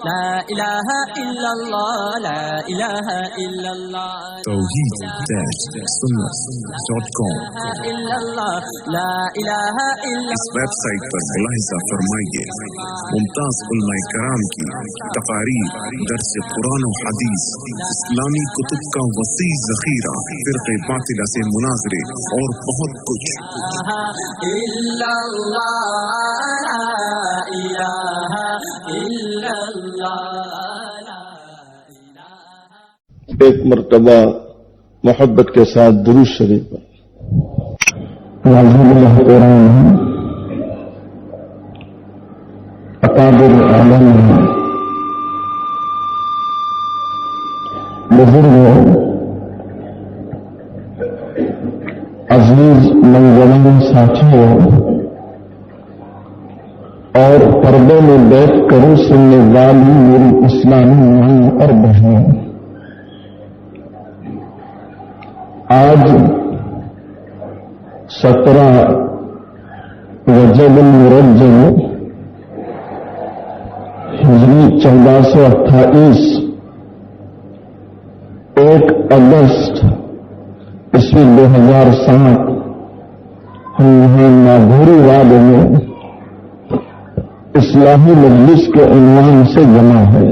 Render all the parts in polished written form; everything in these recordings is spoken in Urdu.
لا الہ الا اللہ لا الہ الا اللہ توحید-sunnat.com الا اللہ لا الہ الا اس ویب سائٹ پر ملاحظہ فرمائیے ممتاز علماء کرام کی تقاریر، درس قرآن و حدیث، اسلامی کتب کا وسیع ذخیرہ، فرقے باطلہ سے مناظرے اور بہت کچھ۔ الا اللہ لا الہ الا اللہ۔ ایک مرتبہ محبت کے ساتھ درود شریف پر اللہ قرآن اکابر عالم بزرگوں، عزیز منظرین ساتھیوں اور پردے میں بیٹھ کر سننے والی میری اسلامی ماں اور بہنوں، آج 17 رجب المرجب ہجری 1428 1 اگست عیسوی 2007 ہم یہاں ناگھوری واد میں اصلاحی مجلس کے عنوان سے جمع ہے۔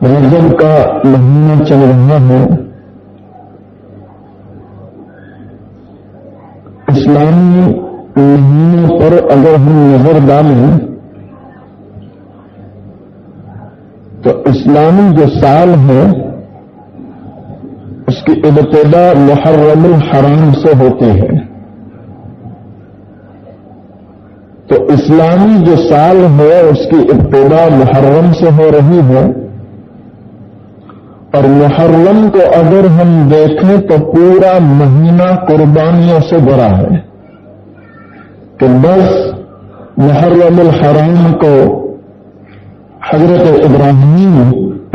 رجب کا مہینہ چل رہا ہے۔ اسلامی مہینوں پر اگر ہم نظر ڈالیں تو اسلامی جو سال ہے اس کی ابتدا محرم الحرام سے ہوتی ہے۔ تو اسلامی جو سال ہے اس کی ابتدا محرم سے ہو رہی ہے، اور محرم کو اگر ہم دیکھیں تو پورا مہینہ قربانیوں سے بھرا ہے کہ بس محرم الحرام کو حضرت ابراہیم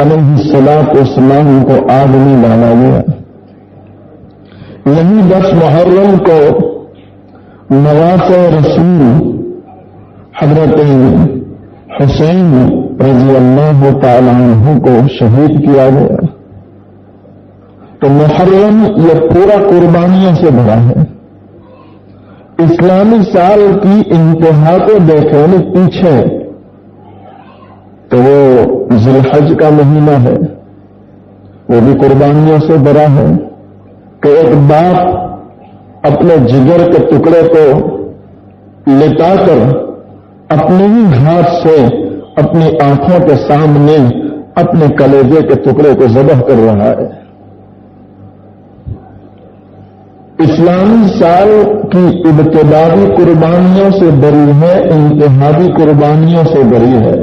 علیہ السلام کو آگ میں ڈالا گیا، یہی 10 محرم کو نواز رسول حضرت حسین رضی اللہ تعالی عنہ کو شہید کیا گیا۔ تو محرم یہ پورا قربانیوں سے بھرا ہے۔ اسلامی سال کی انتہا کو دیکھیں پیچھے تو وہ ذی الحج کا مہینہ ہے، وہ بھی قربانیوں سے بھرا ہے کہ ایک باپ اپنے جگر کے ٹکڑے کو لٹا کر اپنے ہی ہاتھ سے اپنی آنکھوں کے سامنے اپنے کلیجے کے ٹکڑے کو ذبح کر رہا ہے۔ اسلامی سال کی ابتدائی قربانیوں سے بری ہے، انتہائی قربانیوں سے بری ہے۔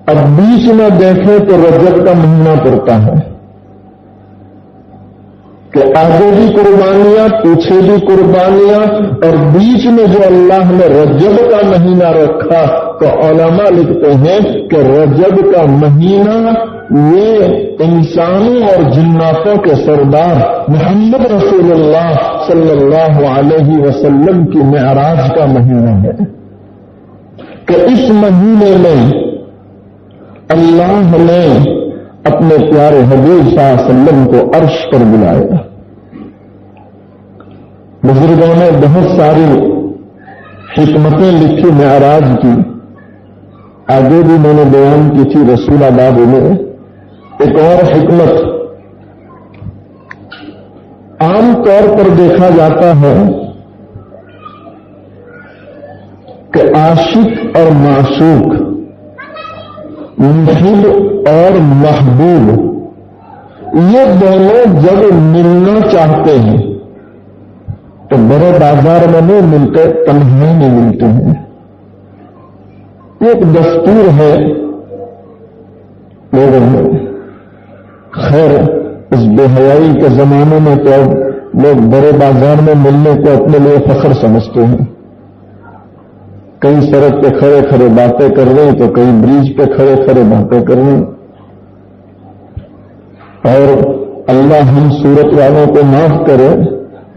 اب بیچ میں دیکھیں تو رجب کا مہینہ پڑتا ہے کہ آگے بھی قربانیاں، پیچھے بھی قربانیاں، اور بیچ میں جو اللہ نے رجب کا مہینہ رکھا تو علماء لکھتے ہیں کہ رجب کا مہینہ یہ انسانوں اور جناتوں کے سردار محمد رسول اللہ صلی اللہ علیہ وسلم کی معراج کا مہینہ ہے کہ اس مہینے میں اللہ نے اپنے پیارے حبیب صلی اللہ علیہ وسلم کو عرش پر بلایا۔ بزرگوں نے بہت ساری حکمتیں لکھی معراج کی، آگے بھی میں نے بیان کی تھی رسول آباد میں۔ ایک اور حکمت، عام طور پر دیکھا جاتا ہے کہ عاشق اور معشوق، محب اور محبوب، یہ دونوں جب ملنا چاہتے ہیں تو بڑے بازار میں نہیں ملتے، تنہائی میں ملتے ہیں۔ ایک دستور ہے لوگوں میں۔ خیر اس بے حیائی کے زمانے میں تو لوگ بڑے بازار میں ملنے کو اپنے لیے فخر سمجھتے ہیں۔ کئی سڑک پہ کھڑے کھڑے باتیں کر رہے ہیں تو کئی بریج پہ کھڑے کھڑے باتیں کر رہے ہیں، اور اللہ ہم صورت والوں کو معاف کرے،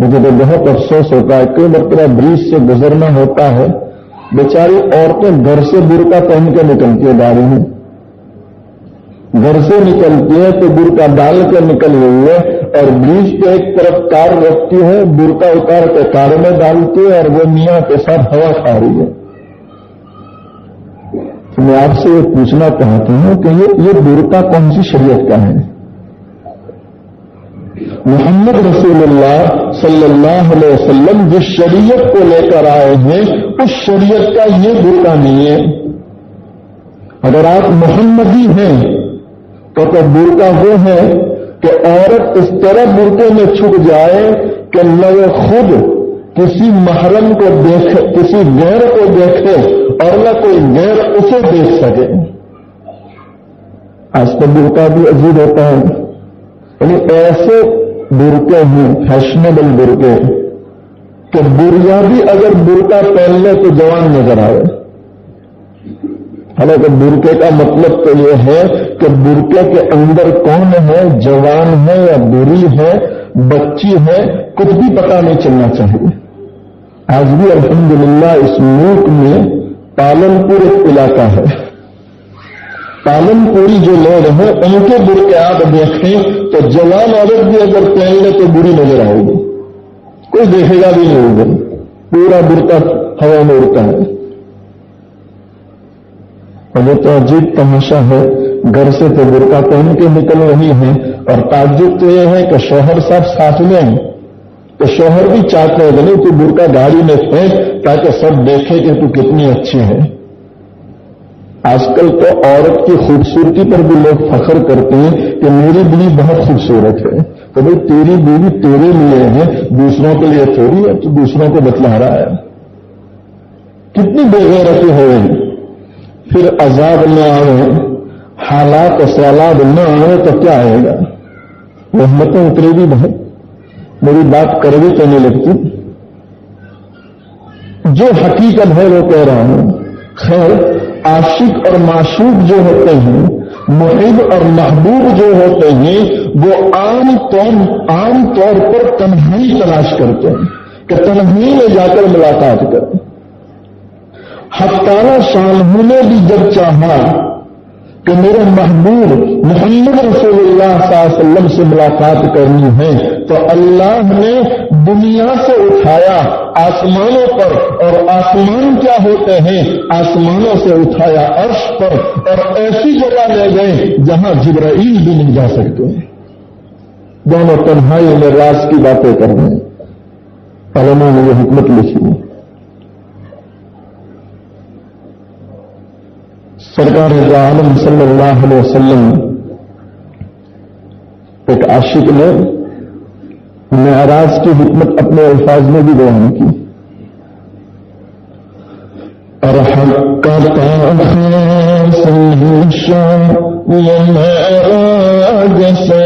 مجھے تو بہت افسوس ہوتا ہے، کئی مرتبہ برج سے گزرنا ہوتا ہے، بیچاری عورتیں گھر سے برقع پہن کے نکلتی ہے گاڑی میں، گھر سے نکلتی ہے تو برقع ڈال کر نکل گئی ہے، اور برج پہ ایک طرف کار رکھتی ہے، برقع اتار کے کار میں ڈالتی ہے، اور وہ میاں کے ساتھ ہوا کھا رہی ہے۔ تو میں آپ سے یہ پوچھنا چاہتا ہوں کہ یہ برقع کون سی شریعت کا ہے؟ محمد رسول اللہ صلی اللہ علیہ وسلم جس شریعت کو لے کر آئے ہیں اس شریعت کا یہ برقع نہیں ہے۔ اگر آپ محمدی ہیں تو برقع وہ ہے کہ عورت اس طرح برقعے میں چھپ جائے کہ نہ وہ خود کسی محرم کو دیکھے، کسی غیر کو دیکھے، اور نہ کوئی غیر اسے دیکھ سکے۔ آج کا برقع بھی عجیب ہوتا ہے، یعنی ایسے برقعے ہیں فیشنیبل برقعے کہ بریا بھی اگر برقع پہن لے تو جوان نظر آئے۔ حالانکہ برقعے کا مطلب تو یہ ہے کہ برقعے کے اندر کون ہے، جوان ہے یا بری ہے، بچی ہے، کچھ بھی پتہ نہیں چلنا چاہیے۔ آج بھی الحمدللہ اس ملک میں پالن پور ایک علاقہ ہے، پالن پوری جو لوگ ہیں ان کے برقعے آپ دیکھیں تو جوان عورت بھی اگر پہن لے تو بری نظر آئے گی، کوئی دیکھے گا بھی نہیں ہوگا، پورا برقع ہوا میں اڑتا ہے۔ اور یہ تو عجیب تماشا ہے، گھر سے تو برقع پہن کے نکل رہی ہیں، اور تعجب تو یہ ہے کہ شوہر صاحب ساتھ میں ہیں، تو شوہر بھی چاہتے ہیں کہ نہیں تو برقع گاڑی میں پھینک تاکہ سب دیکھے کہ تو کتنی اچھی ہے۔ آج کل تو عورت کی خوبصورتی پر بھی لوگ فخر کرتے ہیں کہ میری بیوی بہت خوبصورت ہے، تو بھائی تیری بیوی تیرے لیے ہے، دوسروں کے لیے تھوڑی ہے، تو دوسروں کو بتلا رہا ہے۔ کتنی بے غیرتی ہو گئی۔ پھر عذاب نہ آئے، حالات و سوالات نہ آئے تو کیا آئے گا؟ رحمتیں اترے گی بہت۔ میری بات کڑوی تو نہیں لگتی، جو حقیقت ہے وہ کہہ رہا ہوں۔ خیر، عاشق اور معشوق جو ہوتے ہیں، محب اور محبوب جو ہوتے ہیں، وہ عام طور پر تنہائی تلاش کرتے ہیں کہ تنہائی میں جا کر ملاقات کریں۔ حقانہ شاہ نے بھی جب چاہا کہ میرے محبوب محمد رسول اللہ صلی اللہ علیہ وسلم سے ملاقات کرنی ہے تو اللہ نے دنیا سے اٹھایا آسمانوں پر، اور آسمان کیا ہوتے ہیں، آسمانوں سے اٹھایا عرش پر، اور ایسی جگہ لے گئے جہاں جبرائیل بھی نہیں جا سکتے۔ دونوں تنہائی میں راز کی باتیں کر رہے ہیں۔ علماء نے یہ حکمت لکھی۔ سرکار عالم صلی اللہ علیہ وسلم ایک عاشق نے معراج کی حکمت اپنے الفاظ میں بھی بیان کی۔ یہ معراج سے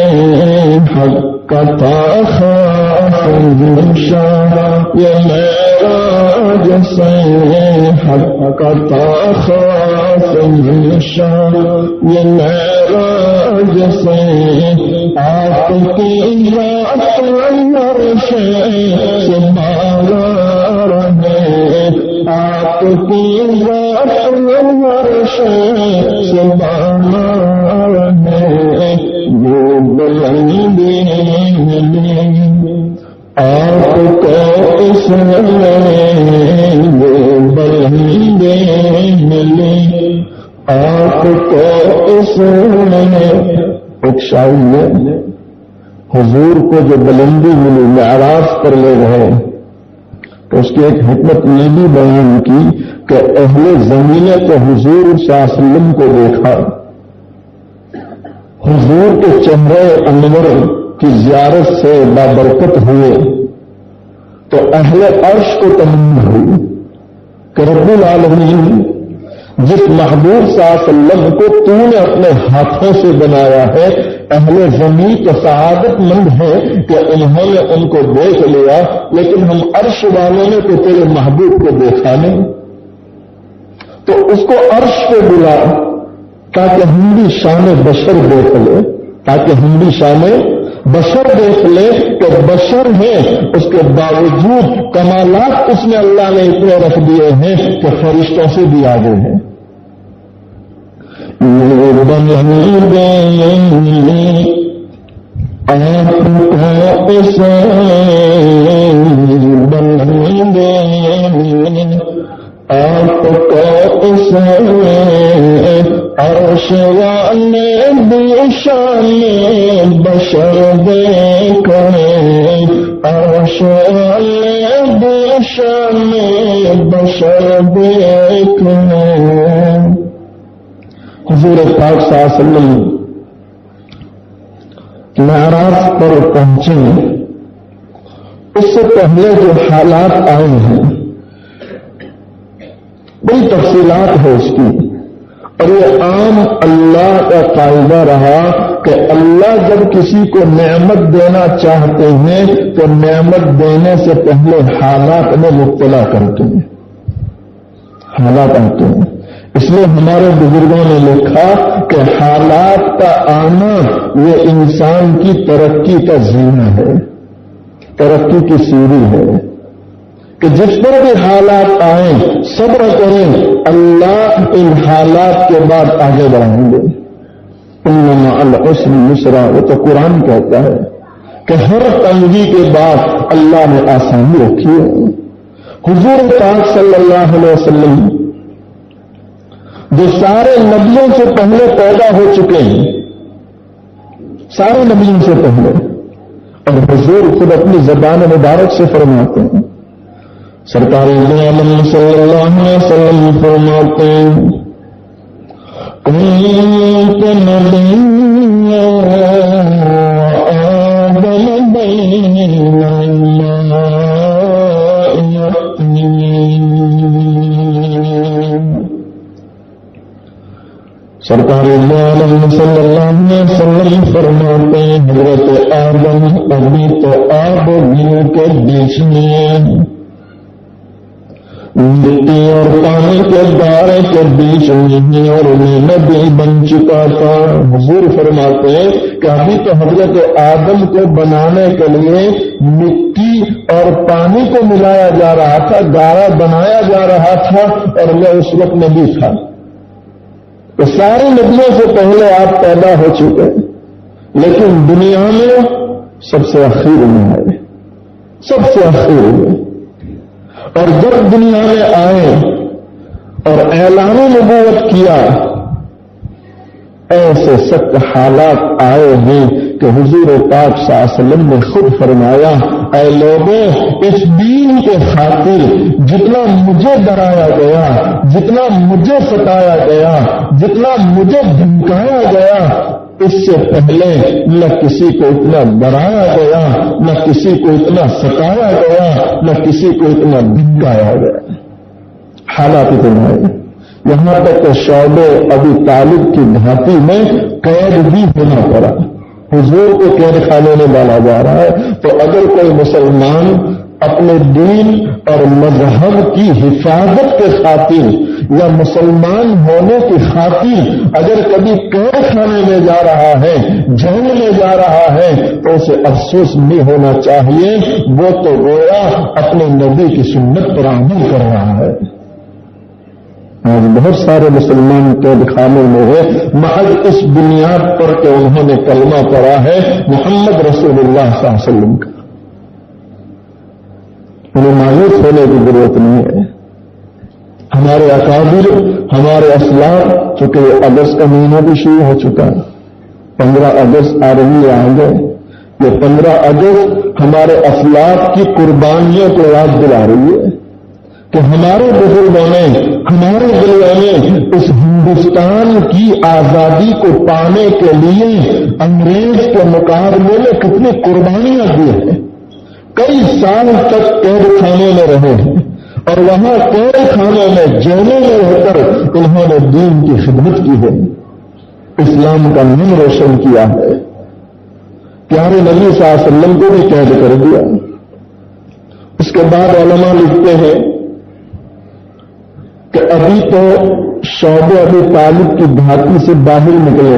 آپ کی ذات عرش سے بالا رہے، آپ کی ذات عرش سے بالا رہے، وہ بلندی آپ کو اس میں وہ بلندی ملی، آپ کو اس میں۔ ایک شاعر نے حضور کو جو بلندی ملی معراج پر لے گئے تو اس کی ایک حکمت یہ بھی بیان کی کہ اہل زمین کو حضور صلی اللہ علیہ وسلم کو دیکھا، حضور کے چہرے انور کی زیارت سے بابرکت ہوئے تو اہل عرش کو تمنا ہوئی کہ رب العالمین جس محبوب صلی اللہ علیہ وسلم کو تو نے اپنے ہاتھوں سے بنایا ہے، اہل زمین تو سعادت مند ہے کہ انہوں نے ان کو دیکھ لیا، لیکن ہم عرش والوں نے تو تیرے محبوب کو دیکھا نہیں، تو اس کو عرش پہ بلا تاکہ ہم بھی شان بشر دیکھ لیں، تاکہ ہم بھی شان بشر دیکھ لے کہ بشر ہے، اس کے باوجود کمالات اس میں اللہ نے اتنے رکھ دیے ہیں کہ فرشتوں سے بھی آگے ہیں۔ یہ بندے آپ کو اسے بندے آپ کو اسے عرش والے بھی شان بشر دیکھے، عرش والے بھی شان بشر دیکھے۔ حضور پاک صلی اللہ علیہ وسلم معراج پر پہنچے، اس سے پہلے جو حالات آئے ہیں بڑی تفصیلات ہے اس کی، اور یہ عام اللہ کا قاعدہ رہا کہ اللہ جب کسی کو نعمت دینا چاہتے ہیں تو نعمت دینے سے پہلے حالات میں مبتلا کرتے ہیں، حالات آتے ہیں۔ اس لیے ہمارے بزرگوں نے لکھا کہ حالات کا آنا یہ انسان کی ترقی کا زینہ ہے، ترقی کی سیڑھی ہے، کہ جس پر بھی حالات آئیں صبر کریں، اللہ ان حالات کے بعد آگے بڑھائیں گے۔ ان مع العسر یسرا، وہ تو قرآن کہتا ہے کہ ہر تنگی کے بعد اللہ نے آسانی رکھی ہے۔ حضور پاک صلی اللہ علیہ وسلم جو سارے نبیوں سے پہلے پیدا ہو چکے ہیں، سارے نبیوں سے پہلے، اور حضور خود اپنی زبان مبارک سے فرماتے ہیں، سرکار عالم صلی اللہ علیہ وسلم فرماتے ہیں، کنت نبیا وآدم بین الماء سرکار عالم صلی اللہ علیہ وسلم فرماتے ہیں، حضرت آدم ابھی تو آب و گل کے بیچ میں، مٹی اور پانی کے دارے کے بیچ میں، اور میں نبی بن چکا تھا۔ حضور فرماتے ہیں کہ ابھی تو حضرت آدم کو بنانے کے لیے مٹی اور پانی کو ملایا جا رہا تھا، گارا بنایا جا رہا تھا، اور میں اس وقت نبی تھا۔ تو سارے نبیوں سے پہلے آپ پیدا ہو چکے، لیکن دنیا میں سب سے اخیر میں آئے، سب سے اخیر میں، اور جب دنیا میں آئے اور اعلان نبوت کیا، ایسے سخت حالات آئے ہیں کہ حضور پاک صلی اللہ علیہ وسلم نے خود فرمایا، اے لوگوں، اس دین کے خاطر جتنا مجھے ڈرایا گیا، جتنا مجھے ستایا گیا، جتنا مجھے دھمکایا گیا، اس سے پہلے نہ کسی کو اتنا ڈرایا گیا، نہ کسی کو اتنا ستایا گیا، نہ کسی کو اتنا دھمکایا گیا۔ حالات اتنے آئے، یہاں تک کہ شعب ابی طالب کی گھاٹی میں قید بھی ہونا پڑا، حضور کو قید خانے میں ڈالا جا رہا ہے۔ تو اگر کوئی مسلمان اپنے دین اور مذہب کی حفاظت کے خاطر یا مسلمان ہونے کی خاطر اگر کبھی قید خانے میں جا رہا ہے، جیل میں جا رہا ہے، تو اسے افسوس نہیں ہونا چاہیے، وہ تو گویا اپنے نبی کی سنت پر عمل کر رہا ہے۔ آج بہت سارے مسلمان قید خانے میں ہے محض اس بنیاد پر کہ انہوں نے کلمہ پڑھا ہے محمد رسول اللہ صلی اللہ علیہ وسلم کا۔ انہیں مایوس ہونے کی ضرورت نہیں ہے۔ ہمارے اکابر، ہمارے اسلاف، چونکہ اگست کا مہینہ بھی شروع ہو چکا ہے، 15 اگست آ رہی ہے آگے، یہ 15 اگست ہمارے اسلاف کی قربانیوں کو یاد دلا رہی ہے کہ ہمارے بزرگوں نے ہمارے دلوں میں اس ہندوستان کی آزادی کو پانے کے لیے انگریز کے مقابلے میں کتنی قربانیاں دی ہیں۔ کئی سال تک قید خانے میں رہے ہیں، اور وہاں قید خانے میں جیلوں میں رہ کر انہوں نے دین کی خدمت کی ہے، اسلام کا نام روشن کیا ہے۔ پیارے نبی صلی اللہ علیہ وسلم کو بھی قید کر دیا۔ اس کے بعد علماء لکھتے ہیں کہ ابھی تو شعب ابی طالب کی گھاٹی سے باہر نکلے،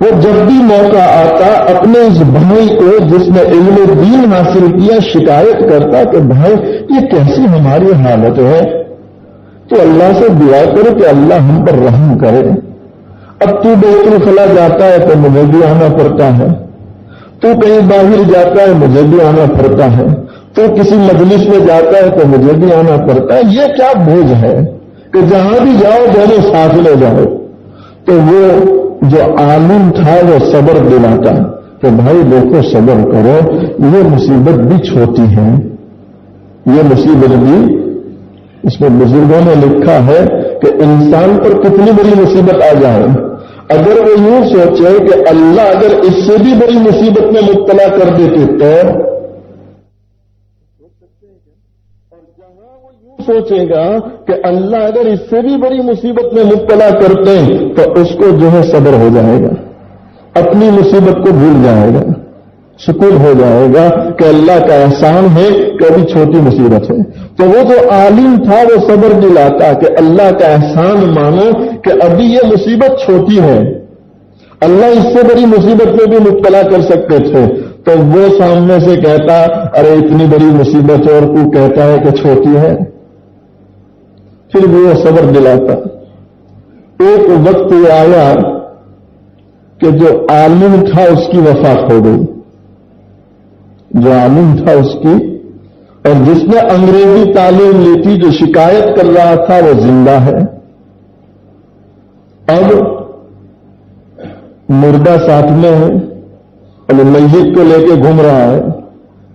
وہ جب بھی موقع آتا اپنے اس بھائی کو جس نے علم دین حاصل کیا شکایت کرتا کہ بھائی یہ کیسی ہماری حالت ہے، تو اللہ سے دعا کرو کہ اللہ ہم پر رحم کرے۔ اب تو بیت الخلا جاتا ہے تو مجھے بھی آنا پڑتا ہے، تو کہیں باہر جاتا ہے مجھے بھی آنا پڑتا ہے، تو کسی مجلس میں جاتا ہے تو مجھے بھی آنا پڑتا ہے۔ یہ کیا بوجھ ہے کہ جہاں بھی جاؤ دونوں ساتھ لے جاؤ۔ تو وہ جو عالم تھا وہ صبر دلاتا کہ بھائی دیکھو صبر کرو، یہ مصیبت بھی چھوٹی ہے، یہ مصیبت بھی، اس میں بزرگوں نے لکھا ہے کہ انسان پر کتنی بڑی مصیبت آ جائے، اگر وہ یوں سوچے کہ اللہ اگر اس سے بھی بڑی مصیبت میں مبتلا کر دیتے تو، اور جہاں وہ یوں سوچے گا کہ اللہ اگر اس سے بھی بڑی مصیبت میں مبتلا کرتے تو اس کو جو ہے صبر ہو جائے گا، اپنی مصیبت کو بھول جائے گا، سکون ہو جائے گا کہ اللہ کا احسان ہے کہ ابھی چھوٹی مصیبت ہے۔ تو وہ جو عالم تھا وہ صبر دلاتا کہ اللہ کا احسان مانو کہ ابھی یہ مصیبت چھوٹی ہے، اللہ اس سے بڑی مصیبت میں بھی مبتلا کر سکتے تھے۔ تو وہ سامنے سے کہتا ارے اتنی بڑی مصیبت ہے اور تو کہتا ہے کہ چھوٹی ہے، پھر بھی وہ صبر دلاتا۔ ایک وقت یہ آیا کہ جو عالم تھا اس کی وفات ہو گئی، جو عالم تھا اس کی، اور جس نے انگریزی تعلیم لی تھی جو شکایت کر رہا تھا وہ زندہ ہے۔ اب مردہ ساتھ میں ہے، میت کو لے کے گھوم رہا ہے،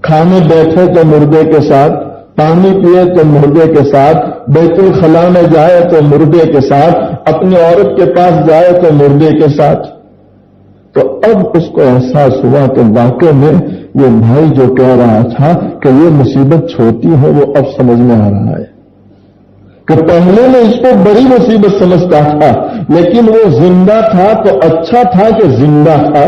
کھانے بیٹھے تو مردے کے ساتھ، پانی پیے تو مردے کے ساتھ، بیت الخلا میں جائے تو مردے کے ساتھ، اپنی عورت کے پاس جائے تو مردے کے ساتھ۔ تو اب اس کو احساس ہوا کہ واقعے میں یہ بھائی جو کہہ رہا تھا کہ یہ مصیبت چھوٹی ہے وہ اب سمجھ میں آ رہا ہے کہ پہلے میں اس کو بڑی مصیبت سمجھتا تھا، لیکن وہ زندہ تھا تو اچھا تھا کہ زندہ تھا،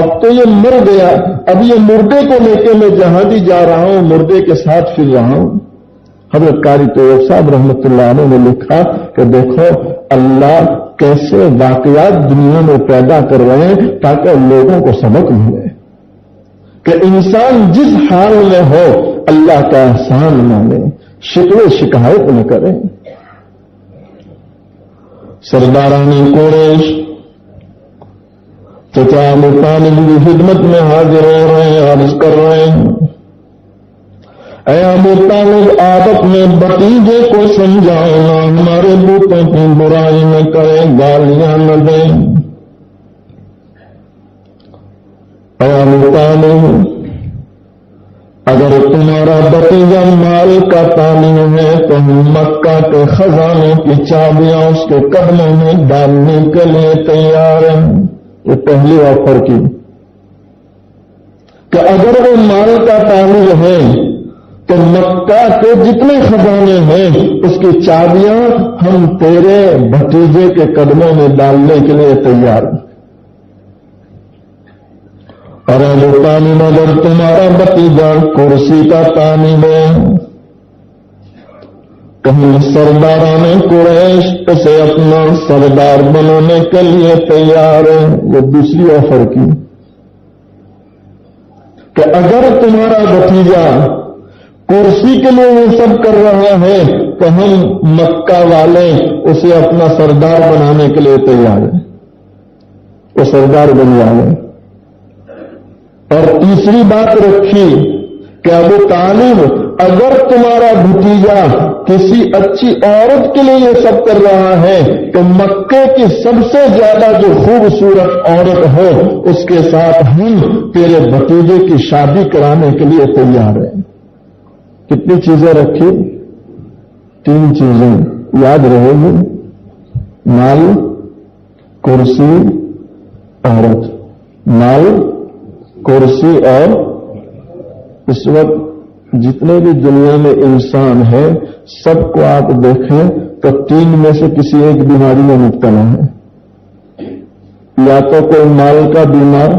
اب تو یہ مر گیا، اب یہ مردے کو لے کے میں جہاں بھی جا رہا ہوں مردے کے ساتھ پھر رہا ہوں۔ حضرت قاری طیب صاحب رحمۃ اللہ علیہ نے لکھا کہ دیکھو اللہ کیسے واقعات دنیا میں پیدا کر رہے ہیں تاکہ لوگوں کو سبق ملے کہ انسان جس حال میں ہو اللہ کا احسان مانے، شکوے شکایت نہ کرے۔ سرداران قریش چچا ابو طالب کی خدمت میں حاضر ہو رہے ہیں، عرض کر رہے ہیں اے ابو طالب آپ اپنے بھتیجے کو سمجھاؤ ہمارے بتوں کی برائی نہ کرے، گالیاں نہ دیں۔ اے ابو طالب اگر تمہارا بھتیجا مال کا تعلیم ہے تو مکہ کے خزانے کی چابیاں اس کے قدموں میں ڈالنے کے لیے تیار ہیں۔ یہ پہلی آفر کی کہ اگر وہ مال کا تعلق ہے تو مکہ کے جتنے خزانے ہیں اس کی چابیاں ہم تیرے بھتیجے کے قدموں میں ڈالنے کے لیے تیار ہیں۔ اور ابو طالب اگر تمہارا بھتیجا کرسی کا طالب ہے، کہیں سرداران قریش اسے اپنا سردار بنانے کے لیے تیار ہے۔ یہ دوسری آفر کی کہ اگر تمہارا بھتیجا کرسی کے لیے یہ سب کر رہا ہے تو ہم مکہ والے اسے اپنا سردار بنانے کے لیے تیار ہیں، وہ سردار بن جائے۔ اور تیسری بات رکھی کہ ابو طالب اگر تمہارا بھتیجا کسی اچھی عورت کے لیے یہ سب کر رہا ہے تو مکے کی سب سے زیادہ جو خوبصورت عورت ہو اس کے ساتھ ہم تیرے بھتیجے کی شادی کرانے کے لیے تیار ہیں۔ کتنی چیزیں رکھی؟ 3 چیزیں یاد رہے گی، مال، کرسی، عورت۔ مال، کرسی اور اس وقت جتنے بھی دنیا میں انسان ہیں سب کو آپ دیکھیں تو 3 میں سے کسی ایک بیماری میں مبتلا ہے، یا تو کوئی مال کا بیمار،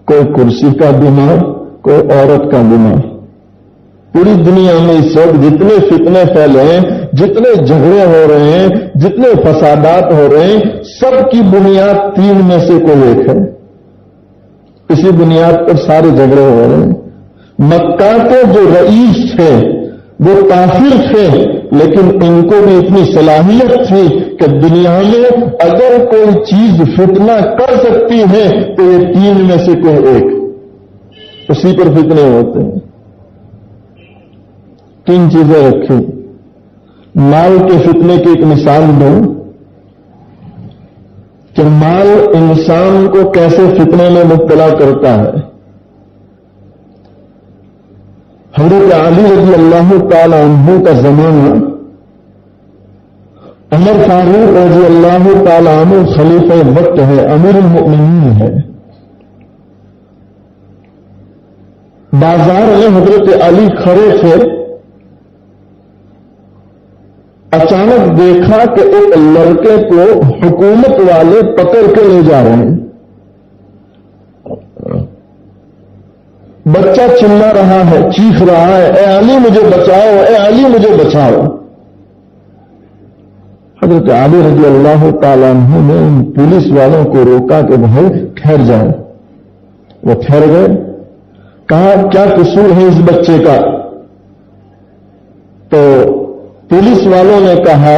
کوئی کرسی کا بیمار، کوئی عورت کا بیمار۔ پوری دنیا میں اس وقت جتنے فتنے پھیلے ہیں، جتنے جھگڑے ہو رہے ہیں، جتنے فسادات ہو رہے ہیں، سب کی بنیاد 3 میں سے کوئی ایک ہے. اسی بنیاد پر سارے جھگڑے ہو رہے ہیں. مکہ کے جو رئیس تھے وہ کافر تھے، لیکن ان کو بھی اتنی صلاحیت تھی کہ دنیا میں اگر کوئی چیز فتنہ کر سکتی ہے تو یہ 3 میں سے کوئی ایک، اسی پر فتنے ہوتے ہیں. 3 چیزیں رکھی. مال کے فتنے کی ایک مثال دوں کہ مال انسان کو کیسے فتنے میں مبتلا کرتا ہے. حضرت علی رضی اللہ تعالی عنہ کا زمانہ، عمر فاروق رضی اللہ تعالی عنہ خلیفہ وقت ہے، امیر المؤمنین ہے. بازار میں حضرت علی کھڑے تھے، اچانک دیکھا کہ ایک لڑکے کو حکومت والے پکڑ کے لے جا رہے ہیں. بچہ چلا رہا ہے، چیخ رہا ہے، اے علی مجھے بچاؤ، اے علی مجھے بچاؤ. حضرت علی رضی اللہ تعالیٰ عنہ نے ان پولیس والوں کو روکا کہ بھائی ٹھہر جائیں. وہ ٹھہر گئے. کہا کیا قصور ہے اس بچے کا؟ تو پولیس والوں نے کہا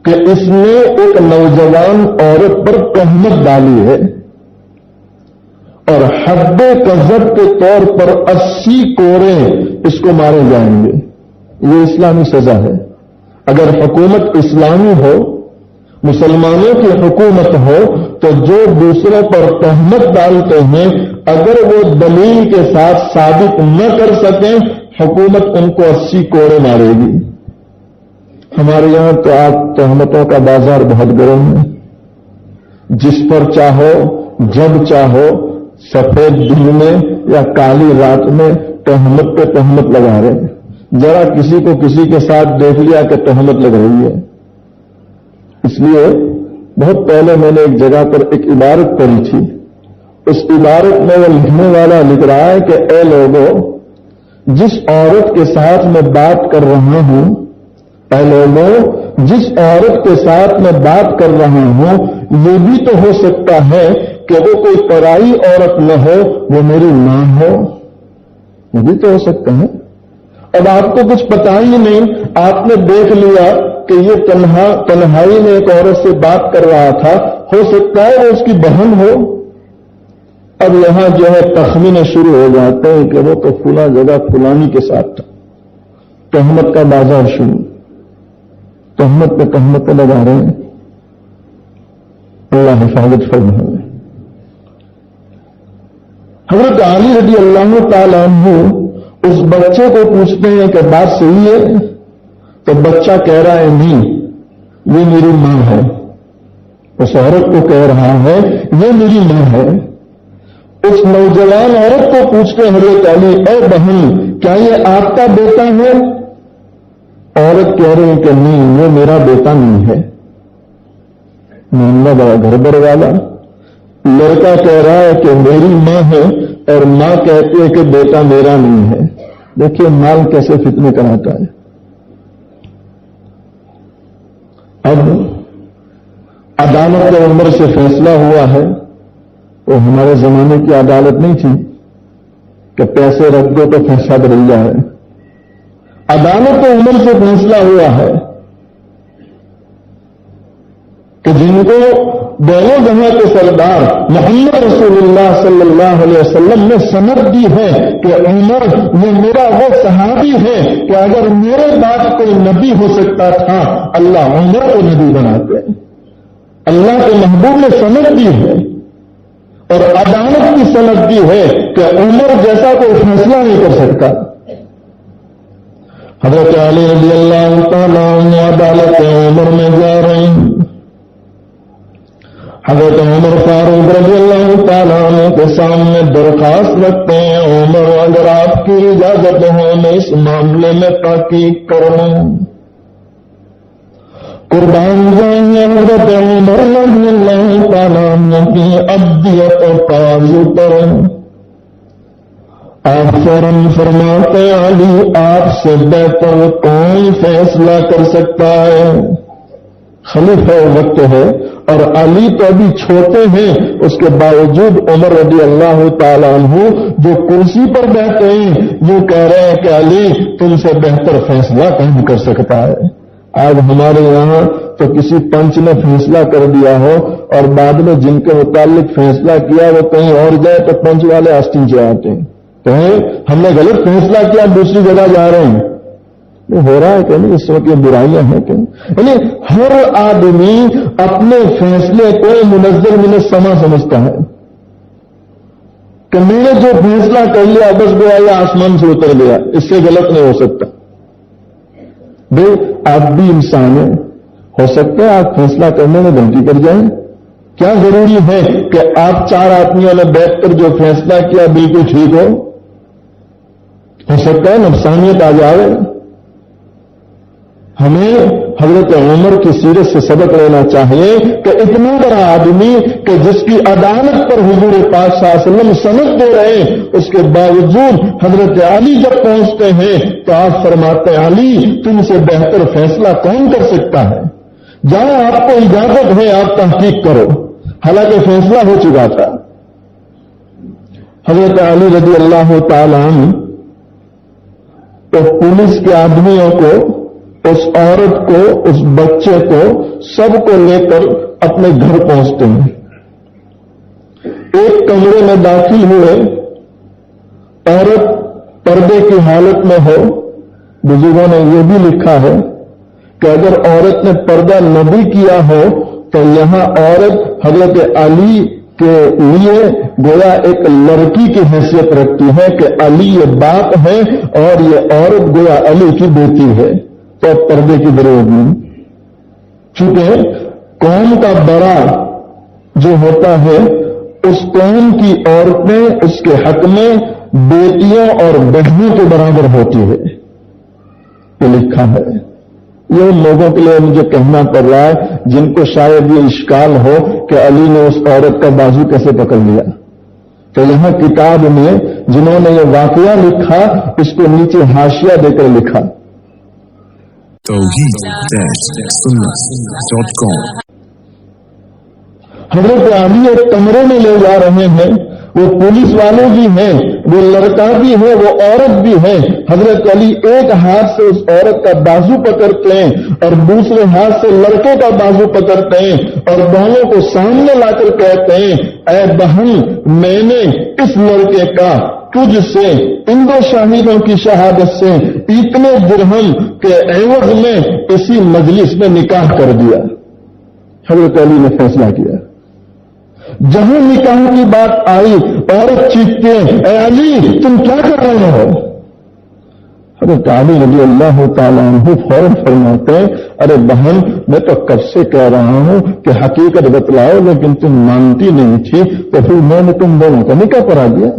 کہ اس نے ایک نوجوان عورت پر تہمت ڈالی ہے اور حد قذف کے طور پر 80 کوڑے اس کو مارے جائیں گے. یہ اسلامی سزا ہے. اگر حکومت اسلامی ہو، مسلمانوں کی حکومت ہو، تو جو دوسروں پر تہمت ڈالتے ہیں اگر وہ دلیل کے ساتھ ثابت نہ کر سکیں، حکومت ان کو 80 کوڑے مارے گی. ہمارے یہاں تو آپ تہمتوں کا بازار بہت گرم ہے. جس پر چاہو جب چاہو سفید دن میں یا کالی رات میں تہمت پہ تہمت لگا رہے ہیں. ذرا کسی کو کسی کے ساتھ دیکھ لیا کہ تہمت لگ رہی ہے. اس لیے بہت پہلے میں نے ایک جگہ پر ایک عبارت پڑھی تھی. اس عبارت میں وہ لکھنے والا لکھ رہا ہے کہ اے لوگوں، جس عورت کے ساتھ میں بات کر رہا ہوں، اے لوگوں جس عورت کے ساتھ میں بات کر رہا ہوں، یہ بھی تو ہو سکتا ہے کہ وہ کوئی پرائی عورت نہ ہو، وہ میری ماں ہو. یہ بھی تو ہو سکتا ہے. اب آپ کو کچھ پتا ہی نہیں، آپ نے دیکھ لیا کہ یہ تنہائی میں ایک عورت سے بات کر رہا تھا، ہو سکتا ہے وہ اس کی بہن ہو. اب یہاں جو ہے تخمینے شروع ہو جاتے ہیں کہ وہ تو فلاں جگہ فلانی کے ساتھ تھا. تہمت کا بازار شروع، تہمت پہ تہمت لگا رہے ہیں. اللہ حفاظت فرمائے. حضرت علی رضی اللہ تعالیٰ عنہ اس بچے کو پوچھتے ہیں کہ بات صحیح ہے؟ تو بچہ کہہ رہا ہے نہیں، یہ میری ماں ہے. اس عورت کو کہہ رہا ہے یہ میری ماں ہے. اس نوجوان عورت کو پوچھتے ہیں حضرت علی، اے بہن کیا یہ آپ کا بیٹا ہے؟ عورت کہہ رہی ہے کہ نہیں، یہ میرا بیٹا نہیں ہے. معاملہ بڑا گڑبڑ والا. لڑکا کہہ رہا ہے کہ میری ماں ہے اور ماں کہتی ہے کہ بیٹا میرا نہیں ہے. دیکھیے مال کیسے فتنے کراتا ہے. اب عدالت عمر سے فیصلہ ہوا ہے، تو ہمارے زمانے کی عدالت نہیں تھی کہ پیسے رکھ دو تو فیصلہ بدل جائے. عدالت عمر سے فیصلہ ہوا ہے کہ جن کو دونوں جہاں کے سردار محمد رسول اللہ صلی اللہ علیہ وسلم نے سند دی ہے کہ عمر یہ میرا وہ صحابی ہے کہ اگر میرے بعد کوئی نبی ہو سکتا تھا اللہ عمر کو نبی بناتے. اللہ کے محبوب نے سند دی ہے اور عدالت کی سند دی ہے کہ عمر جیسا کوئی فیصلہ نہیں کر سکتا. حضرت علی رضی اللہ تعالیٰ عنہ عدالت عمر میں جا رہے ہیں. حضرت عمر فاروق رضی اللہ تعالیٰ عنہ کے سامنے درخواست رکھتے ہیں، عمر اگر آپ کی اجازت ہو میں اس معاملے میں تحقیق کر لوں. قربان جائیں حضرت عمر رضی اللہ تعالیٰ عنہ کی ابدیت و قاضی پر آپ فوراً فرماتے ہیں علی آپ سے بہتر کون فیصلہ کر سکتا ہے؟ خلیفہ وقت ہے اور علی تو ابھی چھوٹے ہیں، اس کے باوجود عمر رضی اللہ تعالیٰ عنہ جو کرسی پر بیٹھے ہیں وہ کہہ رہے ہیں کہ علی تم سے بہتر فیصلہ کون کر سکتا ہے؟ آج ہمارے یہاں تو کسی پنچ نے فیصلہ کر دیا ہو اور بعد میں جن کے متعلق فیصلہ کیا وہ کہیں اور جائے تو پنچ والے آستین سے آتے ہیں، کہیں ہم نے غلط فیصلہ کیا دوسری جگہ جا رہے ہیں۔ ہو رہا ہے کہ نہیں اس وقت یہ برائیاں ہیں کہ یعنی ہر آدمی اپنے فیصلے کو منزل من السما سمجھتا ہے کہ میں نے جو فیصلہ کر لیا بس گویا یا آسمان سے اتر گیا، اس سے غلط نہیں ہو سکتا۔ بھائی آپ بھی انسان ہیں، ہو سکتا ہے آپ فیصلہ کرنے میں غلطی کر جائیں، کیا ضروری ہے کہ آپ چار آدمیوں نے بیٹھ کر جو فیصلہ کیا بالکل ٹھیک ہو سکتا ہے نفسانیت آ جائے۔ ہمیں حضرت عمر کی سیرت سے سبق لینا چاہیے کہ اتنا بڑا آدمی کہ جس کی عدالت پر حضور پاک صلی اللہ علیہ وسلم سند دے رہے ہیں، اس کے باوجود حضرت علی جب پہنچتے ہیں تو آپ فرماتے ہیں علی تم سے بہتر فیصلہ کون کر سکتا ہے؟ جہاں آپ کو اجازت ہے آپ تحقیق کرو، حالانکہ فیصلہ ہو چکا تھا۔ حضرت علی رضی اللہ تعالیٰ عنہ تو پولیس کے آدمیوں کو، اس عورت کو، اس بچے کو، سب کو لے کر اپنے گھر پہنچتے ہیں۔ ایک کمرے میں داخل ہوئے، عورت پردے کی حالت میں ہو۔ بزرگوں نے یہ بھی لکھا ہے کہ اگر عورت نے پردہ نہ بھی کیا ہو تو یہاں عورت حضرت علی کے لیے گویا ایک لڑکی کی حیثیت رکھتی ہے کہ علی یہ باپ ہے اور یہ عورت گویا علی کی بیٹی ہے، تو پردے کی ضرورت نہیں۔ چونکہ قوم کا بڑا جو ہوتا ہے اس قوم کی عورتیں اس کے حق میں بیٹیوں اور بہنوں کے برابر ہوتی ہے، یہ لکھا ہے۔ یہ ان لوگوں کے لیے مجھے کہنا پڑ رہا ہے جن کو شاید یہ اشکال ہو کہ علی نے اس عورت کا بازو کیسے پکڑ لیا، تو یہاں کتاب میں جنہوں نے یہ واقعہ لکھا اس کو نیچے حاشیہ دے کر لکھا توحید-sunnah.com۔ حضرت علی ایک کمرے میں لے جا رہے ہیں، وہ پولیس والے بھی ہیں، وہ لڑکا بھی ہے، وہ عورت بھی ہے۔ حضرت علی ایک ہاتھ سے اس عورت کا بازو پکڑتے ہیں اور دوسرے ہاتھ سے لڑکے کا بازو پکڑتے ہیں اور دونوں کو سامنے لا کر کہتے ہیں اے بہن میں نے اس لڑکے کا تجھ سے ان دو شاہدوں کی شہادت سے اتنے درہم کے عوض میں اسی مجلس میں نکاح کر دیا۔ حضرت علی نے فیصلہ کیا۔ جہاں نکاح کی بات آئی عورت چیختی ہے اے علی تم کیا کر رہے ہو؟ حضرت علی رضی اللہ تعالیٰ عنہ فوراً فرماتے ہیں ارے بہن میں تو کب سے کہہ رہا ہوں کہ حقیقت بتلاؤ لیکن تم مانتی نہیں تھی، تو پھر میں نے تم دونوں کا نکاح پڑھا دیا۔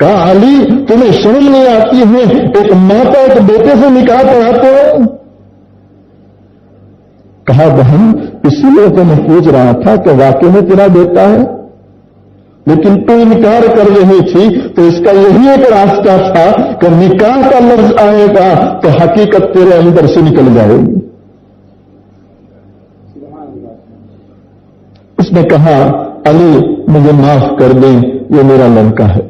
کہا علی تمہیں شرم نہیں آتی ہے ایک ماں کا ایک بیٹے سے نکاح پڑھاتے ہو؟ کہا بہن اسی لیے تو میں پوچھ رہا تھا کہ واقعی میں تیرا بیٹا ہے، لیکن تو انکار کر رہی تھی، تو اس کا یہی ایک راستہ تھا کہ نکاح کا لفظ آئے گا تو حقیقت تیرے اندر سے نکل جائے گی۔ اس نے کہا علی مجھے معاف کر دیں یہ میرا لڑکا ہے۔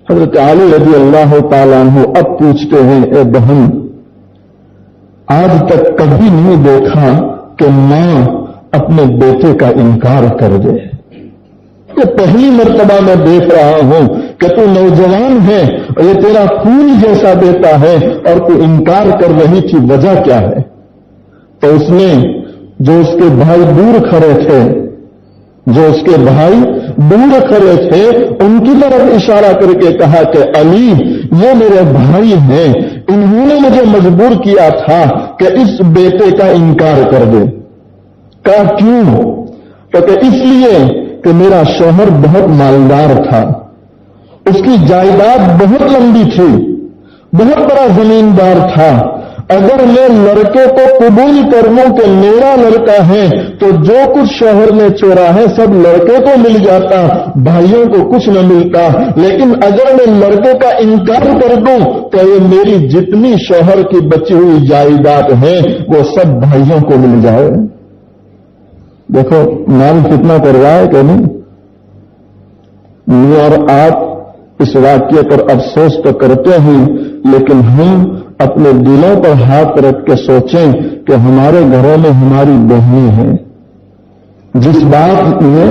حضرت علی رضی اللہ تعالیٰ عنہ اب پوچھتے ہیں اے بہن آج تک کبھی نہیں دیکھا کہ ماں اپنے بیٹے کا انکار کر دے، یہ پہلی مرتبہ میں دیکھ رہا ہوں کہ تو نوجوان ہے اور یہ تیرا خون جیسا بیٹا ہے اور تو انکار کر رہی تھی، وجہ کیا ہے؟ تو اس نے جو اس کے بھائی دور کھڑے تھے ان کی طرف اشارہ کر کے کہا کہ علی یہ میرے بھائی ہیں، انہوں نے مجھے مجبور کیا تھا کہ اس بیٹے کا انکار کر دے۔ کہا کیوں؟ کہ اس لیے کہ میرا شوہر بہت مالدار تھا، اس کی جائیداد بہت لمبی تھی، بہت بڑا زمیندار تھا، اگر میں لڑکے کو قبول کر لوں کہ میرا لڑکا ہے تو جو کچھ شوہر نے چورا ہے سب لڑکے کو مل جاتا، بھائیوں کو کچھ نہ ملتا۔ لیکن اگر میں لڑکے کا انکار کر دوں تو یہ میری جتنی شوہر کی بچی ہوئی جائیداد ہے وہ سب بھائیوں کو مل جائے۔ دیکھو مال کتنا کر رہا ہے کہ نہیں؟ اور آپ اس واقعے پر افسوس تو کرتے ہیں، لیکن ہم اپنے دلوں پر ہاتھ رکھ کے سوچیں کہ ہمارے گھروں میں ہماری بہنیں ہیں، جس باپ نے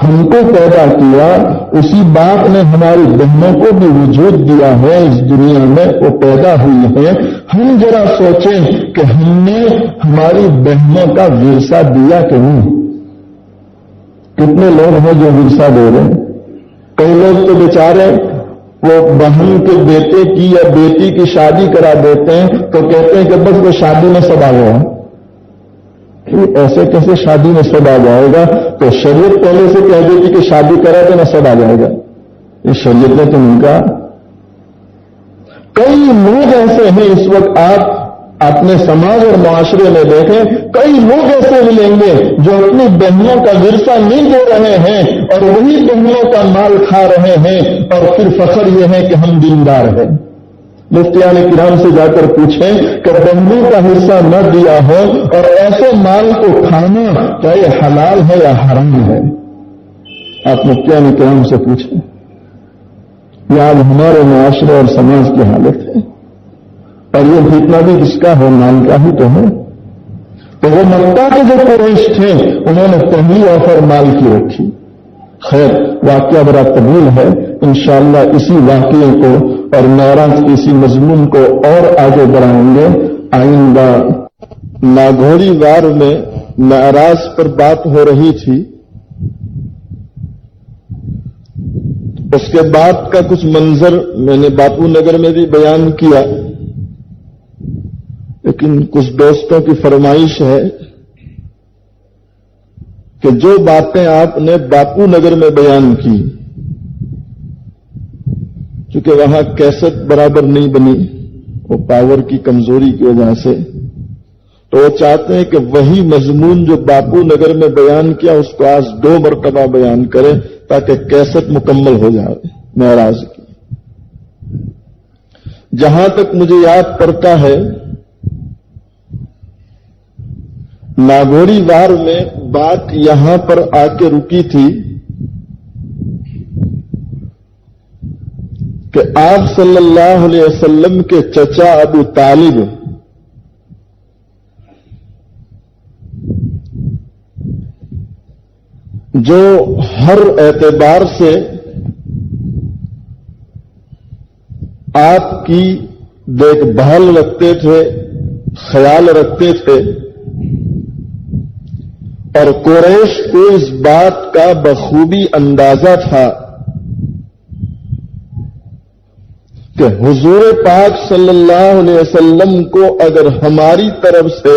ہم کو پیدا کیا اسی باپ نے ہماری بہنوں کو بھی وجود دیا ہے، اس دنیا میں وہ پیدا ہوئی ہیں۔ ہم ذرا سوچیں کہ ہم نے ہماری بہنوں کا ورثہ دیا کہ نہیں؟ کتنے لوگ ہیں جو ورثہ دے رہے ہیں؟ کئی لوگ تو بیچارے وہ بہن کے بیٹے کی یا بیٹی کی شادی کرا دیتے ہیں تو کہتے ہیں کہ بس وہ شادی میں سب آ گیا۔ ایسے کیسے شادی میں سب آ جائے گا؟ تو شریعت پہلے سے کہہ دیتی کہ شادی کرا تو نہ سب آ جائے گا، اس شریعت نے تو نہیں کہا۔ کئی لوگ ایسے ہیں اس وقت، آپ اپنے سماج اور معاشرے میں دیکھیں، کئی لوگ ایسے ملیں گے جو اپنی بہنوں کا ورثہ نہیں دے رہے ہیں اور وہی بہنوں کا مال کھا رہے ہیں، اور پھر فخر یہ ہے کہ ہم دیندار ہیں۔ مفتیان کرام سے جا کر پوچھیں کہ بہنوں کا حصہ نہ دیا ہو اور ایسے مال کو کھانا کیا یہ حلال ہے یا حرام ہے؟ آپ مفتیان کرام سے پوچھیں۔ یہ آج ہمارے معاشرے اور سماج کی حالت ہے، اور یہ فتنہ بھی کس کا ہے؟ مال کا ہی تو ہے۔ تو وہ مکہ کے جو قریش تھے انہوں نے پہلی آفر مال کی رکھی۔ خیر واقعہ بڑا طویل ہے، انشاءاللہ اسی واقعے کو اور معراج کے اسی مضمون کو اور آگے بڑھائیں گے آئندہ۔ ناگھوڑی وار میں معراج پر بات ہو رہی تھی، اس کے بعد کا کچھ منظر میں نے باپو نگر میں بھی بیان کیا، لیکن کچھ دوستوں کی فرمائش ہے کہ جو باتیں آپ نے باپو نگر میں بیان کی، چونکہ وہاں کیسٹ برابر نہیں بنی وہ پاور کی کمزوری کی وجہ سے، تو وہ چاہتے ہیں کہ وہی مضمون جو باپو نگر میں بیان کیا اس کو آج 2 مرتبہ بیان کرے تاکہ کیسٹ مکمل ہو جائے معراج کی۔ جہاں تک مجھے یاد پڑتا ہے ناگھوڑی وار میں بات یہاں پر آ کے رکی تھی کہ آپ صلی اللہ علیہ وسلم کے چچا ابو طالب جو ہر اعتبار سے آپ کی دیکھ بھال رکھتے تھے، خیال رکھتے تھے، اور قریش کو اس بات کا بخوبی اندازہ تھا کہ حضور پاک صلی اللہ علیہ وسلم کو اگر ہماری طرف سے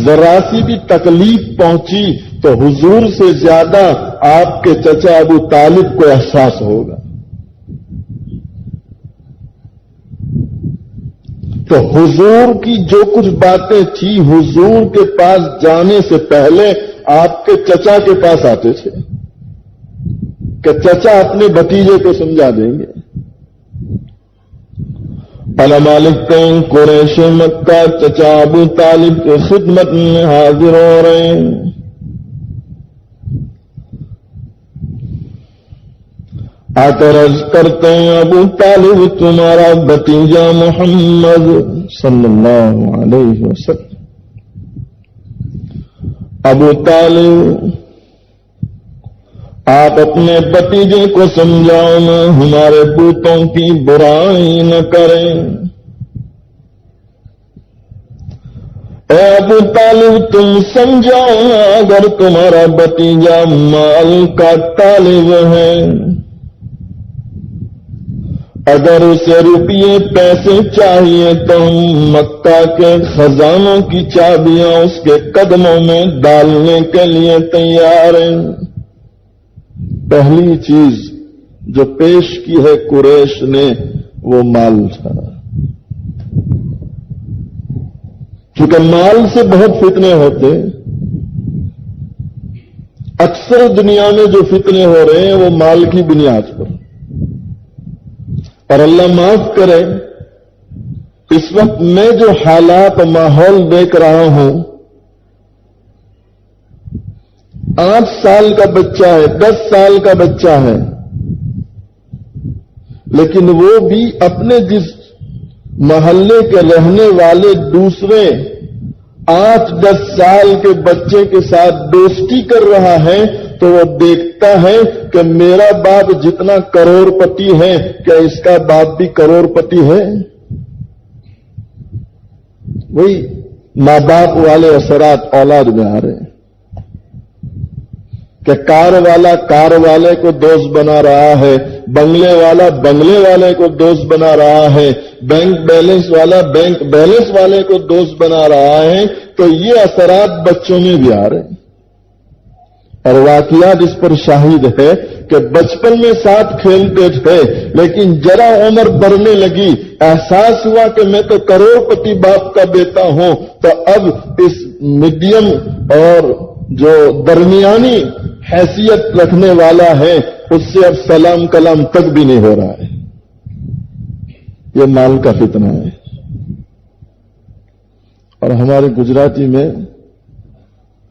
ذرا سی بھی تکلیف پہنچی تو حضور سے زیادہ آپ کے چچا ابو طالب کو احساس ہوگا۔ تو حضور کی جو کچھ باتیں تھی حضور کے پاس جانے سے پہلے آپ کے چچا کے پاس آتے تھے کہ چچا اپنے بھتیجے کو سمجھا دیں گے۔ علماء لکھتے ہیں قریش مکہ چچا ابو طالب کی خدمت میں حاضر ہو رہے ہیں۔ آ کر عرض کرتے ہیں ابو طالب تمہارا بھتیجا محمد صلی اللہ علیہ وسلم۔ ابو طالب آپ اپنے بھتیجے کو سمجھاؤ نا ہمارے بتوں کی برائی نہ کریں۔ اے ابو طالب تم سمجھاؤ نا اگر تمہارا بھتیجا مال کا طالب ہے، اگر اسے روپیے پیسے چاہیے تو ہم مکہ کے خزانوں کی چابیاں اس کے قدموں میں ڈالنے کے لیے تیار ہیں۔ پہلی چیز جو پیش کی ہے قریش نے وہ مال تھا۔ کیونکہ مال سے بہت فتنے ہوتے ہیں. اکثر دنیا میں جو فتنے ہو رہے ہیں وہ مال کی بنیاد پر. اور اللہ معاف کرے، اس وقت میں جو حالات و ماحول دیکھ رہا ہوں، 8 سال کا بچہ ہے، 10 سال کا بچہ ہے، لیکن وہ بھی اپنے جس محلے کے رہنے والے دوسرے 8-10 سال کے بچے کے ساتھ دوستی کر رہا ہے تو وہ دیکھتا ہے کہ میرا باپ جتنا کروڑ پتی ہے، کیا اس کا باپ بھی کروڑ پتی ہے؟ وہی ماں باپ والے اثرات اولاد میں آ رہے ہیں کہ کار والا کار والے کو دوست بنا رہا ہے، بنگلے والا بنگلے والے کو دوست بنا رہا ہے، بینک بیلنس والا بینک بیلنس والے کو دوست بنا رہا ہے. تو یہ اثرات بچوں میں بھی آ رہے ہیں. اور واقعات اس پر شاہد ہے کہ بچپن میں ساتھ کھیلتے تھے، لیکن ذرا عمر بڑھنے لگی، احساس ہوا کہ میں تو کروڑ پتی باپ کا بیٹا ہوں، تو اب اس میڈیم اور جو درمیانی حیثیت رکھنے والا ہے اس سے اب سلام کلام تک بھی نہیں ہو رہا ہے. یہ مال کا فتنہ ہے. اور ہمارے گجراتی میں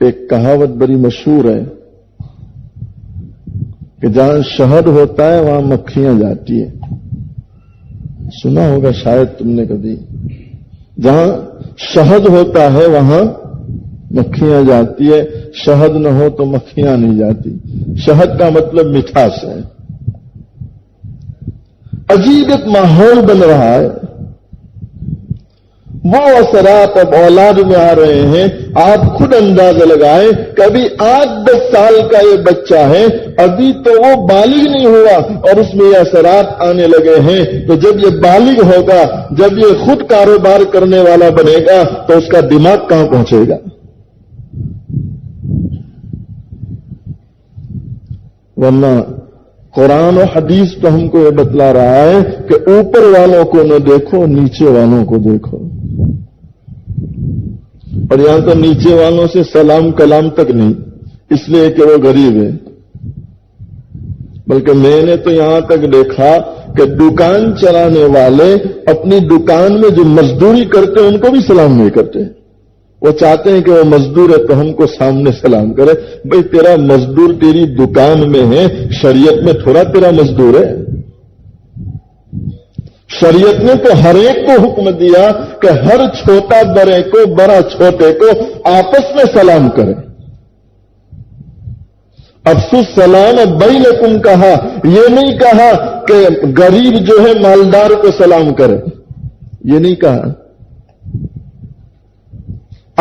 ایک کہاوت بڑی مشہور ہے کہ جہاں شہد ہوتا ہے وہاں مکھیاں جاتی ہیں. سنا ہوگا شاید تم نے کبھی. جہاں شہد ہوتا ہے وہاں مکھیاں جاتی ہے، شہد نہ ہو تو مکھیاں نہیں جاتی. شہد کا مطلب مٹھاس ہے. عجیب ایک ماحول بن رہا ہے. وہ اثرات اب اولاد میں آ رہے ہیں. آپ خود اندازہ لگائیں، کبھی 8-10 سال کا یہ بچہ ہے، ابھی تو وہ بالغ نہیں ہوا اور اس میں یہ اثرات آنے لگے ہیں. تو جب یہ بالغ ہوگا، جب یہ خود کاروبار کرنے والا بنے گا تو اس کا دماغ کہاں پہنچے گا؟ ورنہ قرآن و حدیث تو ہم کو یہ بتلا رہا ہے کہ اوپر والوں کو نہ دیکھو، نیچے والوں کو دیکھو. اور یہاں تو نیچے والوں سے سلام کلام تک نہیں، اس لیے کہ وہ غریب ہے. بلکہ میں نے تو یہاں تک دیکھا کہ دکان چلانے والے اپنی دکان میں جو مزدوری کرتے ہیں ان کو بھی سلام نہیں کرتے. وہ چاہتے ہیں کہ وہ مزدور ہے تو ہم کو سامنے سلام کرے. بھئی تیرا مزدور تیری دکان میں ہے، شریعت میں تھوڑا تیرا مزدور ہے. شریعت نے تو ہر ایک کو حکم دیا کہ ہر چھوٹا بڑے کو، بڑا چھوٹے کو آپس میں سلام کرے. افسوس سلام بینکم کہا، یہ نہیں کہا کہ غریب جو ہے مالدار کو سلام کرے، یہ نہیں کہا.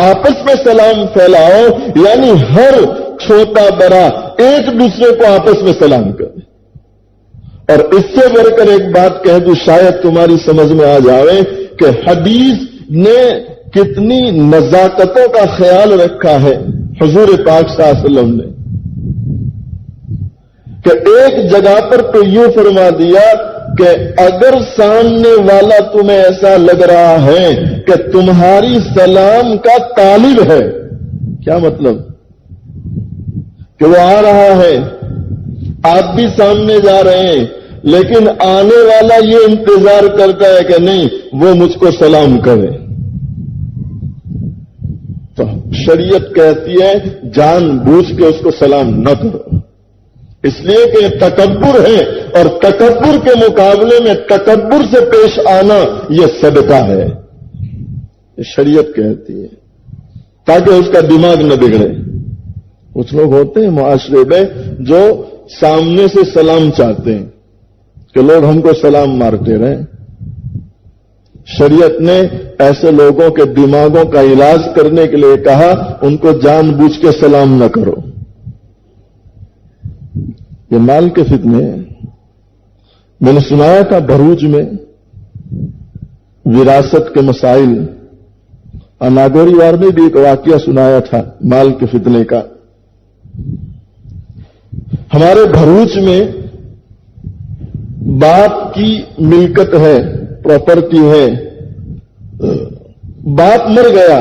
آپس میں سلام پھیلاؤ، یعنی ہر چھوٹا بڑا ایک دوسرے کو آپس میں سلام کرے. اور اس سے بڑھ کر ایک بات کہہ دوں، شاید تمہاری سمجھ میں آ جائے کہ حدیث نے کتنی نزاکتوں کا خیال رکھا ہے حضور پاک صلی اللہ علیہ وسلم نے، کہ ایک جگہ پر تو یوں فرما دیا کہ اگر سامنے والا تمہیں ایسا لگ رہا ہے کہ تمہاری سلام کا طالب ہے، کیا مطلب؟ کہ وہ آ رہا ہے، آپ بھی سامنے جا رہے ہیں، لیکن آنے والا یہ انتظار کرتا ہے کہ نہیں وہ مجھ کو سلام کرے. تو شریعت کہتی ہے جان بوجھ کے اس کو سلام نہ کرو، اس لیے کہ یہ تکبر ہے، اور تکبر کے مقابلے میں تکبر سے پیش آنا یہ صدقہ ہے. یہ شریعت کہتی ہے تاکہ اس کا دماغ نہ بگڑے. کچھ لوگ ہوتے ہیں معاشرے میں جو سامنے سے سلام چاہتے ہیں کہ لوگ ہم کو سلام مارتے رہیں. شریعت نے ایسے لوگوں کے دماغوں کا علاج کرنے کے لیے کہا ان کو جان بوجھ کے سلام نہ کرو. یہ مال کے فتنے ہیں. میں نے سنایا تھا بھروچ میں وراثت کے مسائل، ناگوری وار میں بھی ایک واقعہ سنایا تھا مال کے فتنے کا. ہمارے بھروچ میں باپ کی ملکت ہے، پراپرٹی ہے. باپ مر گیا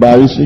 22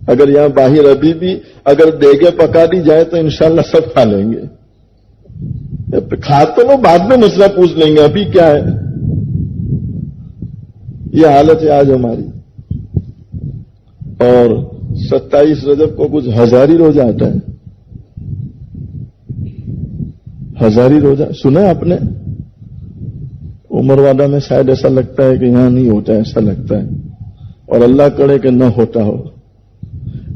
اگر یہاں باہر ابھی بھی اگر دیگیں پکا دی جائے تو انشاءاللہ سب کھا لیں گے. کھا تو لو, بعد میں مسئلہ پوچھ لیں گے, ابھی کیا ہے. یہ حالت ہے آج ہماری. اور 27 رجب کو کچھ ہزاری روزہ آتا ہے. ہزاری روزہ سنا آپ نے؟ عمر وادہ میں شاید ایسا لگتا ہے کہ یہاں نہیں ہوتا ہے, ایسا لگتا ہے, اور اللہ کرے کہ نہ ہوتا ہو.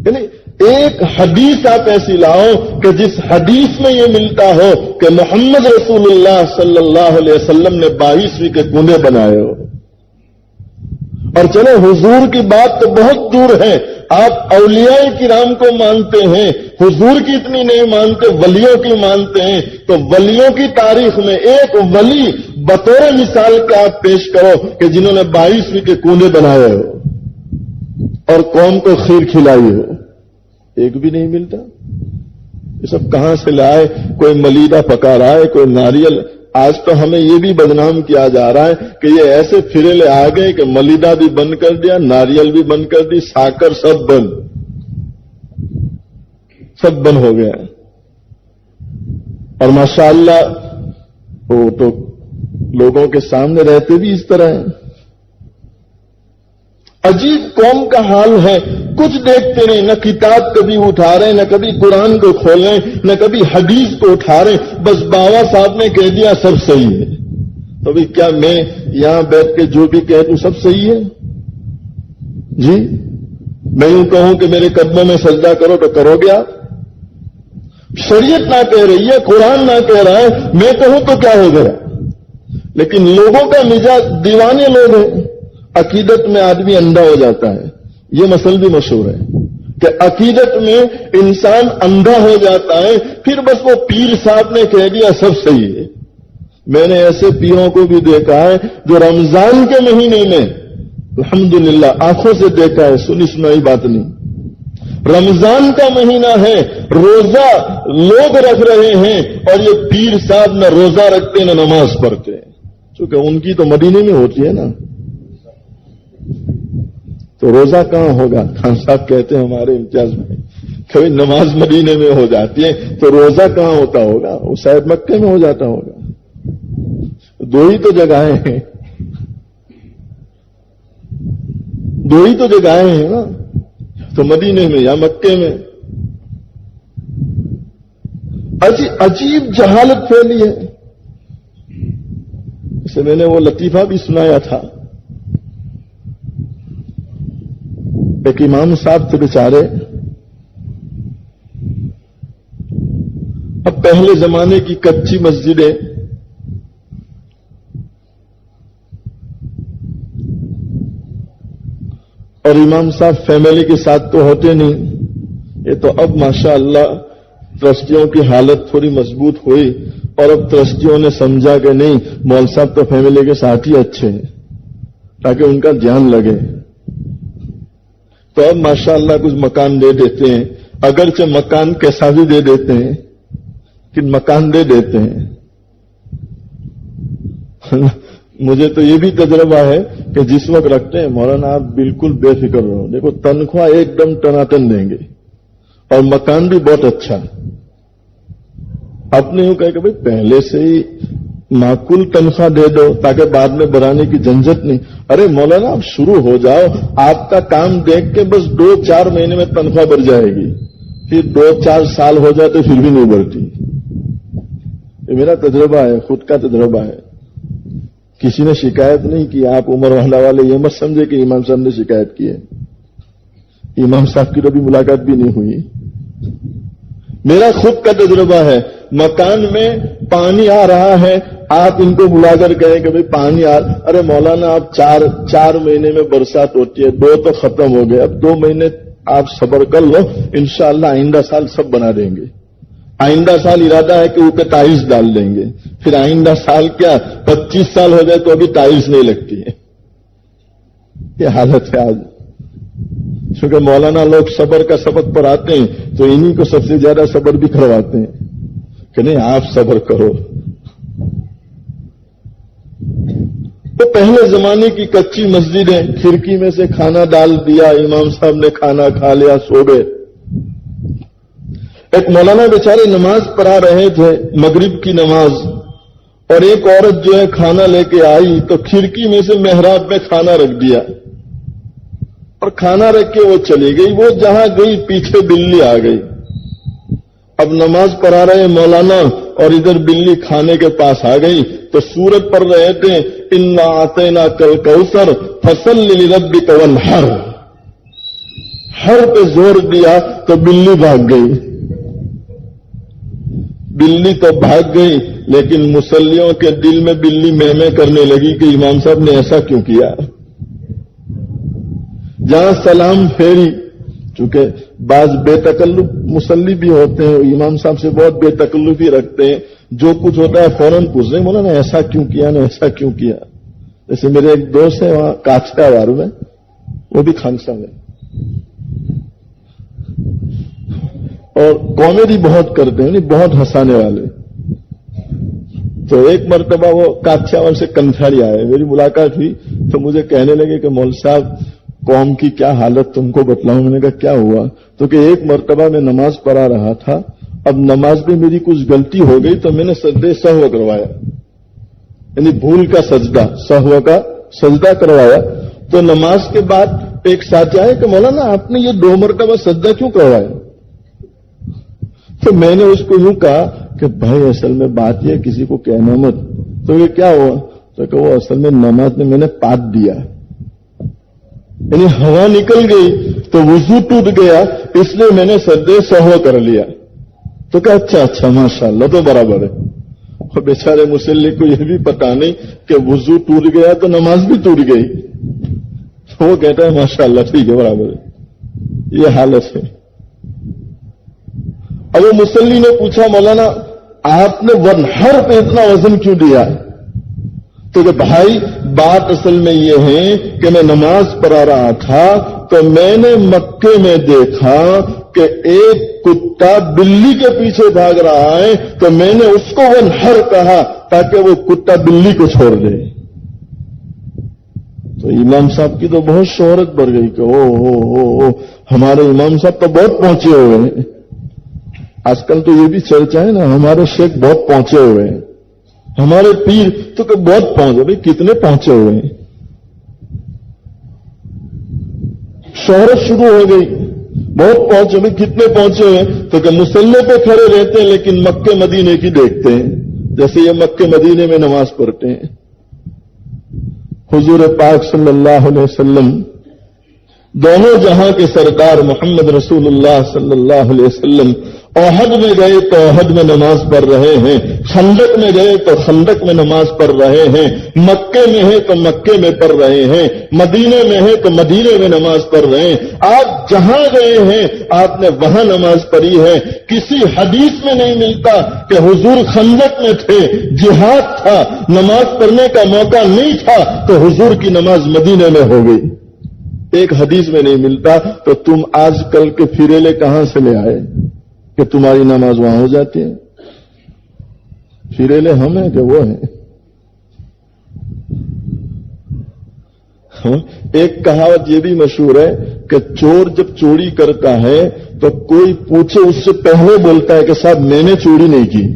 یعنی ایک حدیث آپ ایسی لاؤ کہ جس حدیث میں یہ ملتا ہو کہ محمد رسول اللہ صلی اللہ علیہ وسلم نے 22ویں کے کنویں بنائے ہو. اور چلو حضور کی بات تو بہت دور ہے, آپ اولیاء کرام کو مانتے ہیں, حضور کی اتنی نہیں مانتے, ولیوں کی مانتے ہیں. تو ولیوں کی تاریخ میں ایک ولی بطور مثال کا آپ پیش کرو کہ جنہوں نے 22ویں کے کنویں بنائے ہو اور قوم کو خیر کھلائی ہو. ایک بھی نہیں ملتا. یہ سب کہاں سے لائے؟ کوئی ملیدہ پکا رہا ہے, کوئی ناریل. آج تو ہمیں یہ بھی بدنام کیا جا رہا ہے کہ یہ ایسے پھرے آ گئے کہ ملیدہ بھی بند کر دیا, ناریل بھی بند کر دی, ساکر سب بند ہو گیا. اور ماشاءاللہ وہ تو لوگوں کے سامنے رہتے بھی اس طرح ہیں. عجیب قوم کا حال ہے, کچھ دیکھتے نہیں, نہ کتاب کبھی اٹھا رہے, نہ کبھی قرآن کو کھولیں, نہ کبھی حدیث کو اٹھا رہے. بس بابا صاحب نے کہہ دیا سب صحیح ہے. تو بھی کیا میں یہاں بیٹھ کے جو بھی کہہ دوں سب صحیح ہے؟ جی میں یوں کہوں کہ میرے قدموں میں سجدہ کرو تو کرو گے آپ؟ شریعت نہ کہہ رہی ہے, قرآن نہ کہہ رہا ہے, میں کہوں تو کیا ہو گیا؟ لیکن لوگوں کا مزاج, دیوانے لوگ ہیں. عقیدت میں آدمی اندھا ہو جاتا ہے. یہ مسئلہ بھی مشہور ہے کہ عقیدت میں انسان اندھا ہو جاتا ہے. پھر بس وہ پیر صاحب نے کہہ دیا سب صحیح ہے. میں نے ایسے پیروں کو بھی دیکھا ہے جو رمضان کے مہینے میں الحمدللہ آنکھوں سے دیکھا ہے, سنی سنائی بات نہیں. رمضان کا مہینہ ہے, روزہ لوگ رکھ رہے ہیں, اور یہ پیر صاحب نہ روزہ رکھتے نہ نماز پڑھتے, چونکہ ان کی تو مدینے میں ہوتی ہے نا. تو روزہ کہاں ہوگا؟ خان صاحب کہتے ہیں ہمارے امتیاز میں, کبھی نماز مدینے میں ہو جاتی ہے تو روزہ کہاں ہوتا ہوگا؟ وہ شاید مکے میں ہو جاتا ہوگا. دو ہی تو جگہیں ہیں, دو ہی تو جگہیں ہیں نا, تو مدینے میں یا مکے میں. عجیب جہالت پھیلی ہے. اسے میں نے وہ لطیفہ بھی سنایا تھا. ایک امام صاحب تھے بیچارے, اب پہلے زمانے کی کچی مسجدیں, اور امام صاحب فیملی کے ساتھ تو ہوتے نہیں. یہ تو اب ماشاءاللہ ٹرسٹیوں کی حالت تھوڑی مضبوط ہوئی, اور اب ٹرسٹیوں نے سمجھا کہ نہیں مول صاحب تو فیملی کے ساتھ ہی اچھے ہیں تاکہ ان کا دھیان لگے. تو اب ماشاءاللہ کچھ مکان دے دیتے ہیں, اگرچہ مکان کیسا بھی دے دیتے ہیں, کہ مکان دے دیتے ہیں. مجھے تو یہ بھی تجربہ ہے کہ جس وقت رکھتے ہیں مولانا آپ بالکل بے فکر رہو, دیکھو تنخواہ ایک دم ٹناٹن دیں گے, اور مکان بھی بہت اچھا. آپ نے یوں کہا کہ بھائی پہلے سے ہی معقول تنخواہ دے دو تاکہ بعد میں بڑھانے کی جھنجھٹ نہیں. ارے مولانا آپ شروع ہو جاؤ, آپ کا کام دیکھ کے بس 2-4 مہینے میں تنخواہ بڑھ جائے گی, پھر 2-4 سال ہو جاتے پھر بھی نہیں بڑھتی. یہ میرا تجربہ ہے, خود کا تجربہ ہے. کسی نے شکایت نہیں کی. آپ عمر والا والے یہ مت سمجھے کہ امام صاحب نے شکایت کی ہے. امام صاحب کی تو بھی ملاقات بھی نہیں ہوئی. میرا خود کا تجربہ ہے. مکان میں پانی آ رہا ہے, آپ ان کو بلا کر کہیں کہ بھائی پانی آ, ارے مولانا آپ 4 مہینے میں برسات ہوتی ہے, 2 تو ختم ہو گئے, اب 2 مہینے آپ صبر کر لو, انشاءاللہ آئندہ سال سب بنا دیں گے. آئندہ سال ارادہ ہے کہ اوپر ٹائلس ڈال دیں گے, پھر آئندہ سال کیا 25 سال ہو جائے تو ابھی ٹائلس نہیں لگتی ہے. یہ حالت ہے آج. چونکہ مولانا لوگ صبر کا سبق پڑھاتے ہیں تو انہی کو سب سے زیادہ صبر بھی کرواتے ہیں کہ نہیں آپ صبر کرو. تو پہلے زمانے کی کچی مسجدیں، کھڑکی میں سے کھانا ڈال دیا، امام صاحب نے کھانا کھا لیا، سو گئے۔ ایک مولانا بیچارے نماز پڑھا رہے تھے، مغرب کی نماز، اور ایک عورت جو ہے کھانا لے کے آئی تو کھڑکی میں سے محراب میں کھانا رکھ دیا اور کھانا رکھ کے وہ چلی گئی۔ وہ جہاں گئی پیچھے بلی آ گئی۔ اب نماز پڑھا رہے مولانا اور ادھر بلی کھانے کے پاس آ گئی تو سورت پڑھ رہے تھے انا اعطیناک الکوثر فصل لربک وانحر، ہر پہ زور دیا تو بلی بھاگ گئی۔ بلی تو بھاگ گئی لیکن مصلیوں کے دل میں بلی میں کرنے لگی کہ امام صاحب نے ایسا کیوں کیا۔ جہاں سلام پھیری، چونکہ بعض بے تکلف مصلی بھی ہوتے ہیں، امام صاحب سے بہت بے تکلفی رکھتے ہیں، جو کچھ ہوتا ہے فوراً پوچھتے ہیں، مولانا ایسا کیوں کیا نا، ایسا کیوں کیا۔ جیسے میرے ایک دوست ہے وہاں کاچکا وارو میں، وہ بھی خانسا میں، اور کامیڈی بہت کرتے ہیں، بہت ہنسانے والے۔ تو ایک مرتبہ وہ کاچیاور سے کنتھاڑی آئے، میری ملاقات ہوئی تو مجھے کہنے لگے کہ مول صاحب قوم کی کیا حالت تم کو بتلاؤں۔ میں نے کہا کیا ہوا؟ تو کہ ایک مرتبہ میں نماز پڑھا رہا تھا، اب نماز میں میری کچھ غلطی ہو گئی تو میں نے سجدے سہو کروایا، یعنی بھول کا سجدہ، سہو کا سجدہ کروایا۔ تو نماز کے بعد ایک ساتھی آئے کہ مولانا آپ نے یہ 2 مرتبہ سجدہ کیوں کروایا؟ تو میں نے اس کو یوں کہا کہ بھائی اصل میں بات یہ کسی کو کہنا مت۔ تو یہ کیا ہوا؟ تو کہ وہ اصل میں نماز میں نے پات دیا، یعنی ہوا نکل گئی تو وضو ٹوٹ گیا، اس لیے میں نے سجدے سہو کر لیا۔ تو کہ اچھا ماشاءاللہ تو برابر ہے۔ اور بیچارے مسلح کو یہ بھی پتا نہیں کہ وضو ٹوٹ گیا تو نماز بھی ٹوٹ گئی۔ وہ کہتا ہے ماشاءاللہ ٹھیک ہے، برابر ہے۔ یہ حالت ہے۔ اب وہ مسلی نے پوچھا مولانا آپ نے ونہر پہ اتنا وزن کیوں دیا؟ تو کہ بھائی بات اصل میں یہ ہے کہ میں نماز پڑھا رہا تھا تو میں نے مکے میں دیکھا کہ ایک کتا بلی کے پیچھے بھاگ رہا ہے، تو میں نے اس کو ونہر کہا تاکہ وہ کتا بلی کو چھوڑ دے۔ تو امام صاحب کی تو بہت شہرت بڑھ گئی کہ او ہمارے امام صاحب تو بہت پہنچے ہوئے ہیں۔ آج کل تو یہ بھی چرچا ہے نا، ہمارے شیخ بہت پہنچے ہوئے ہیں، ہمارے پیر تو کہ بہت پہنچے۔ بھائی کتنے پہنچے ہوئے ہیں؟ شہرت شروع ہو گئی، بہت پہنچے ہوئے، کتنے پہنچے ہوئے؟ تو کہ مسلح پہ کھڑے رہتے ہیں لیکن مکے مدینے کی دیکھتے ہیں، جیسے یہ مکے مدینے میں نماز پڑھتے ہیں۔ حضور پاک صلی اللہ علیہ وسلم دونوں جہاں کے سردار محمد رسول اللہ صلی اللہ علیہ وسلم احد میں گئے تو احد میں نماز پڑھ رہے ہیں، خندق میں گئے تو خندق میں نماز پڑھ رہے ہیں، مکے میں ہے تو مکے میں پڑھ رہے ہیں، مدینے میں ہے تو مدینے میں نماز پڑھ رہے ہیں۔ آپ جہاں گئے ہیں آپ نے وہاں نماز پڑھی ہے۔ کسی حدیث میں نہیں ملتا کہ حضور خندق میں تھے، جہاد تھا، نماز پڑھنے کا موقع نہیں تھا تو حضور کی نماز مدینے میں ہو گئی۔ ایک حدیث میں نہیں ملتا، تو تم آج کل کے پھریلے کہاں سے لے آئے کہ تمہاری نماز وہاں ہو جاتی ہے؟ پھریلے ہم ہیں کہ وہ ہیں؟ ایک کہاوت یہ بھی مشہور ہے کہ چور جب چوری کرتا ہے تو کوئی پوچھے اس سے پہلے بولتا ہے کہ صاحب میں نے چوری نہیں کی۔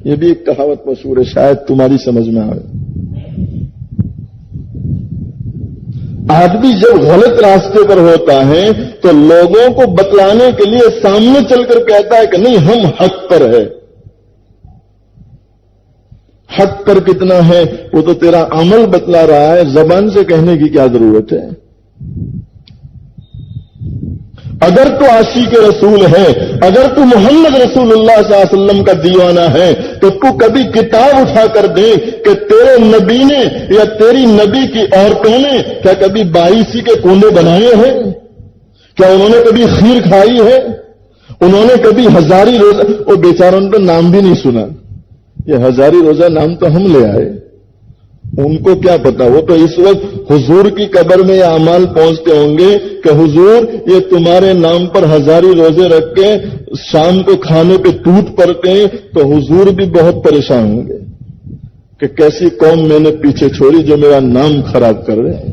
یہ بھی ایک کہاوت مشہور ہے، شاید تمہاری سمجھ میں آئے۔ آدمی جب غلط راستے پر ہوتا ہے تو لوگوں کو بتلانے کے لیے سامنے چل کر کہتا ہے کہ نہیں ہم حق پر ہے۔ حق پر کتنا ہے وہ تو تیرا عمل بتلا رہا ہے، زبان سے کہنے کی کیا ضرورت ہے؟ اگر تو عاشق رسول ہے، اگر تو محمد رسول اللہ صلی اللہ علیہ وسلم کا دیوانہ ہے تو کبھی کتاب اٹھا کر دے کہ تیرے نبی نے یا تیری نبی کی عورتوں نے کیا کبھی 22 کے کونے بنائے ہیں؟ کیا انہوں نے کبھی خیر کھائی ہے؟ انہوں نے کبھی ہزاری روزہ، وہ بیچاروں نے تو نام بھی نہیں سنا، یہ ہزاری روزہ نام تو ہم لے آئے، ان کو کیا پتا؟ وہ تو اس وقت حضور کی قبر میں یہ اعمال پہنچتے ہوں گے کہ حضور یہ تمہارے نام پر ہزاری روزے رکھ کے شام کو کھانے پہ ٹوٹ پڑتے ہیں، تو حضور بھی بہت پریشان ہوں گے۔ کہ کیسی قوم میں نے پیچھے چھوڑی جو میرا نام خراب کر رہے ہیں.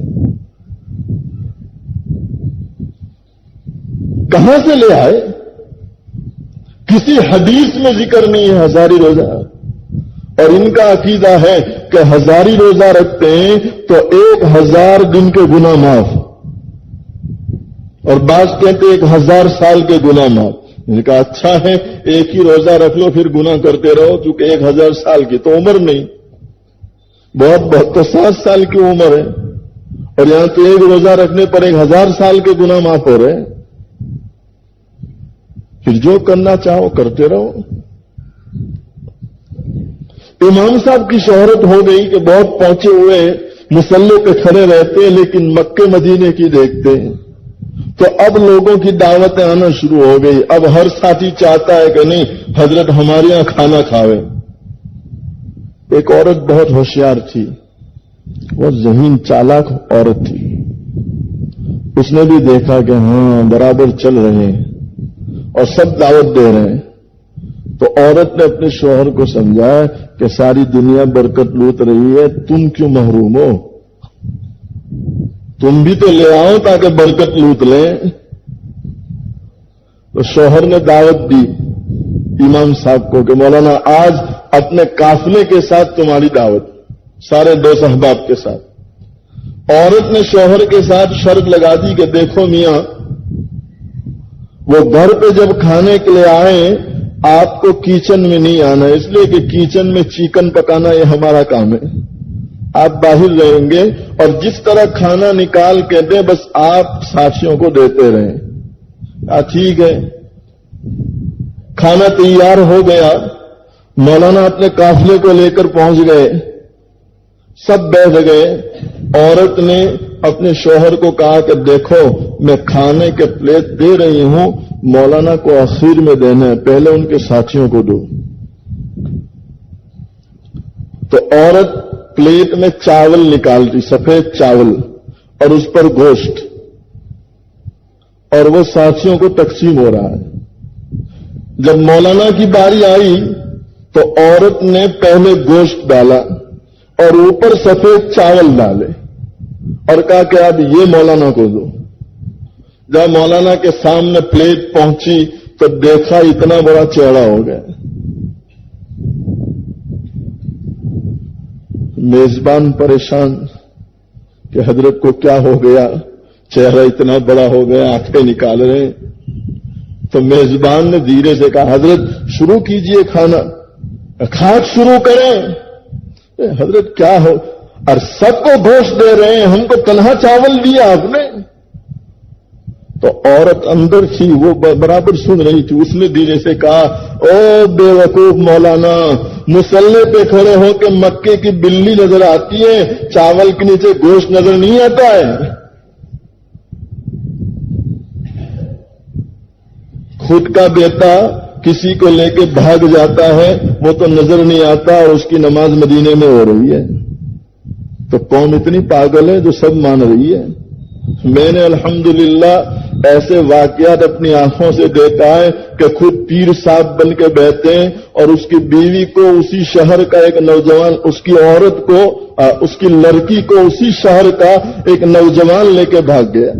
کہاں سے لے آئے؟ کسی حدیث میں ذکر نہیں ہے ہزاری روزہ. اور ان کا عقیدہ ہے کہ ہزاری روزہ رکھتے ہیں تو 1000 دن کے گناہ معاف، اور بعض کہتے ہیں 1000 سال کے گناہ معاف. ان کا اچھا ہے ایک ہی روزہ رکھ لو پھر گناہ کرتے رہو، چونکہ 1000 سال کی تو عمر نہیں، بہت تو 7 سال کی عمر ہے، اور یہاں تو ایک روزہ رکھنے پر 1000 سال کے گناہ معاف ہو رہے ہیں. پھر جو کرنا چاہو کرتے رہو. امام صاحب کی شہرت ہو گئی کہ بہت پہنچے ہوئے مصلے پہ کھڑے رہتے لیکن مکے مدینے کی دیکھتے ہیں. تو اب لوگوں کی دعوتیں آنا شروع ہو گئی. اب ہر ساتھی چاہتا ہے کہ نہیں حضرت ہمارے یہاں کھانا کھاوے. ایک عورت بہت ہوشیار تھی، بہت ذہین چالاک عورت تھی. اس نے بھی دیکھا کہ ہاں برابر چل رہے ہیں اور سب دعوت دے رہے ہیں. تو عورت نے اپنے شوہر کو سمجھایا کہ ساری دنیا برکت لوٹ رہی ہے، تم کیوں محروم ہو؟ تم بھی تو لے آؤ تاکہ برکت لوٹ لیں. تو شوہر نے دعوت دی امام صاحب کو کہ مولانا آج اپنے قافلے کے ساتھ تمہاری دعوت، سارے دوست احباب کے ساتھ. عورت نے شوہر کے ساتھ شرط لگا دی کہ دیکھو میاں، وہ گھر پہ جب کھانے کے لیے آئیں آپ کو کچن میں نہیں آنا، اس لیے کہ کچن میں چکن پکانا یہ ہمارا کام ہے. آپ باہر رہیں گے اور جس طرح کھانا نکال کے دیں بس آپ ساتھیوں کو دیتے رہیں. ٹھیک ہے. کھانا تیار ہو گیا، مولانا اپنے قافلے کو لے کر پہنچ گئے، سب بیٹھ گئے. عورت نے اپنے شوہر کو کہا کہ دیکھو میں کھانے کے پلیٹ دے رہی ہوں، مولانا کو آخر میں دینا ہے، پہلے ان کے ساتھیوں کو دو. تو عورت پلیٹ میں چاول نکالتی، سفید چاول، اور اس پر گوشت، اور وہ ساتھیوں کو تقسیم ہو رہا ہے. جب مولانا کی باری آئی تو عورت نے پہلے گوشت ڈالا اور اوپر سفید چاول ڈالے اور کہا کہ اب یہ مولانا کو دو. جب مولانا کے سامنے پلیٹ پہنچی تو دیکھا اتنا بڑا چہرہ ہو گیا. میزبان پریشان کہ حضرت کو کیا ہو گیا، چہرہ اتنا بڑا ہو گیا، آنکھیں نکال رہے ہیں. تو میزبان نے دھیرے سے کہا حضرت شروع کیجئے کھانا، کھانا شروع کریں. حضرت کیا ہو، اور سب کو گوشت دے رہے ہیں، ہم کو تنہا چاول دیا آپ نے. تو عورت اندر تھی، وہ برابر سن رہی تھی. اس نے دھیرے سے کہا او بے وقوف مولانا، مصلے پہ کھڑے ہو کے مکے کی بلی نظر آتی ہے، چاول کے نیچے گوشت نظر نہیں آتا ہے. خود کا بیٹا کسی کو لے کے بھاگ جاتا ہے وہ تو نظر نہیں آتا، اور اس کی نماز مدینے میں ہو رہی ہے. تو قوم اتنی پاگل ہے جو سب مان رہی ہے. میں نے الحمدللہ ایسے واقعات اپنی آنکھوں سے دیکھا ہے کہ خود پیر صاحب بن کے بیٹھتے ہیں اور اس کی بیوی کو اسی شہر کا ایک نوجوان، اس کی عورت کو، اس کی لڑکی کو اسی شہر کا ایک نوجوان لے کے بھاگ گیا.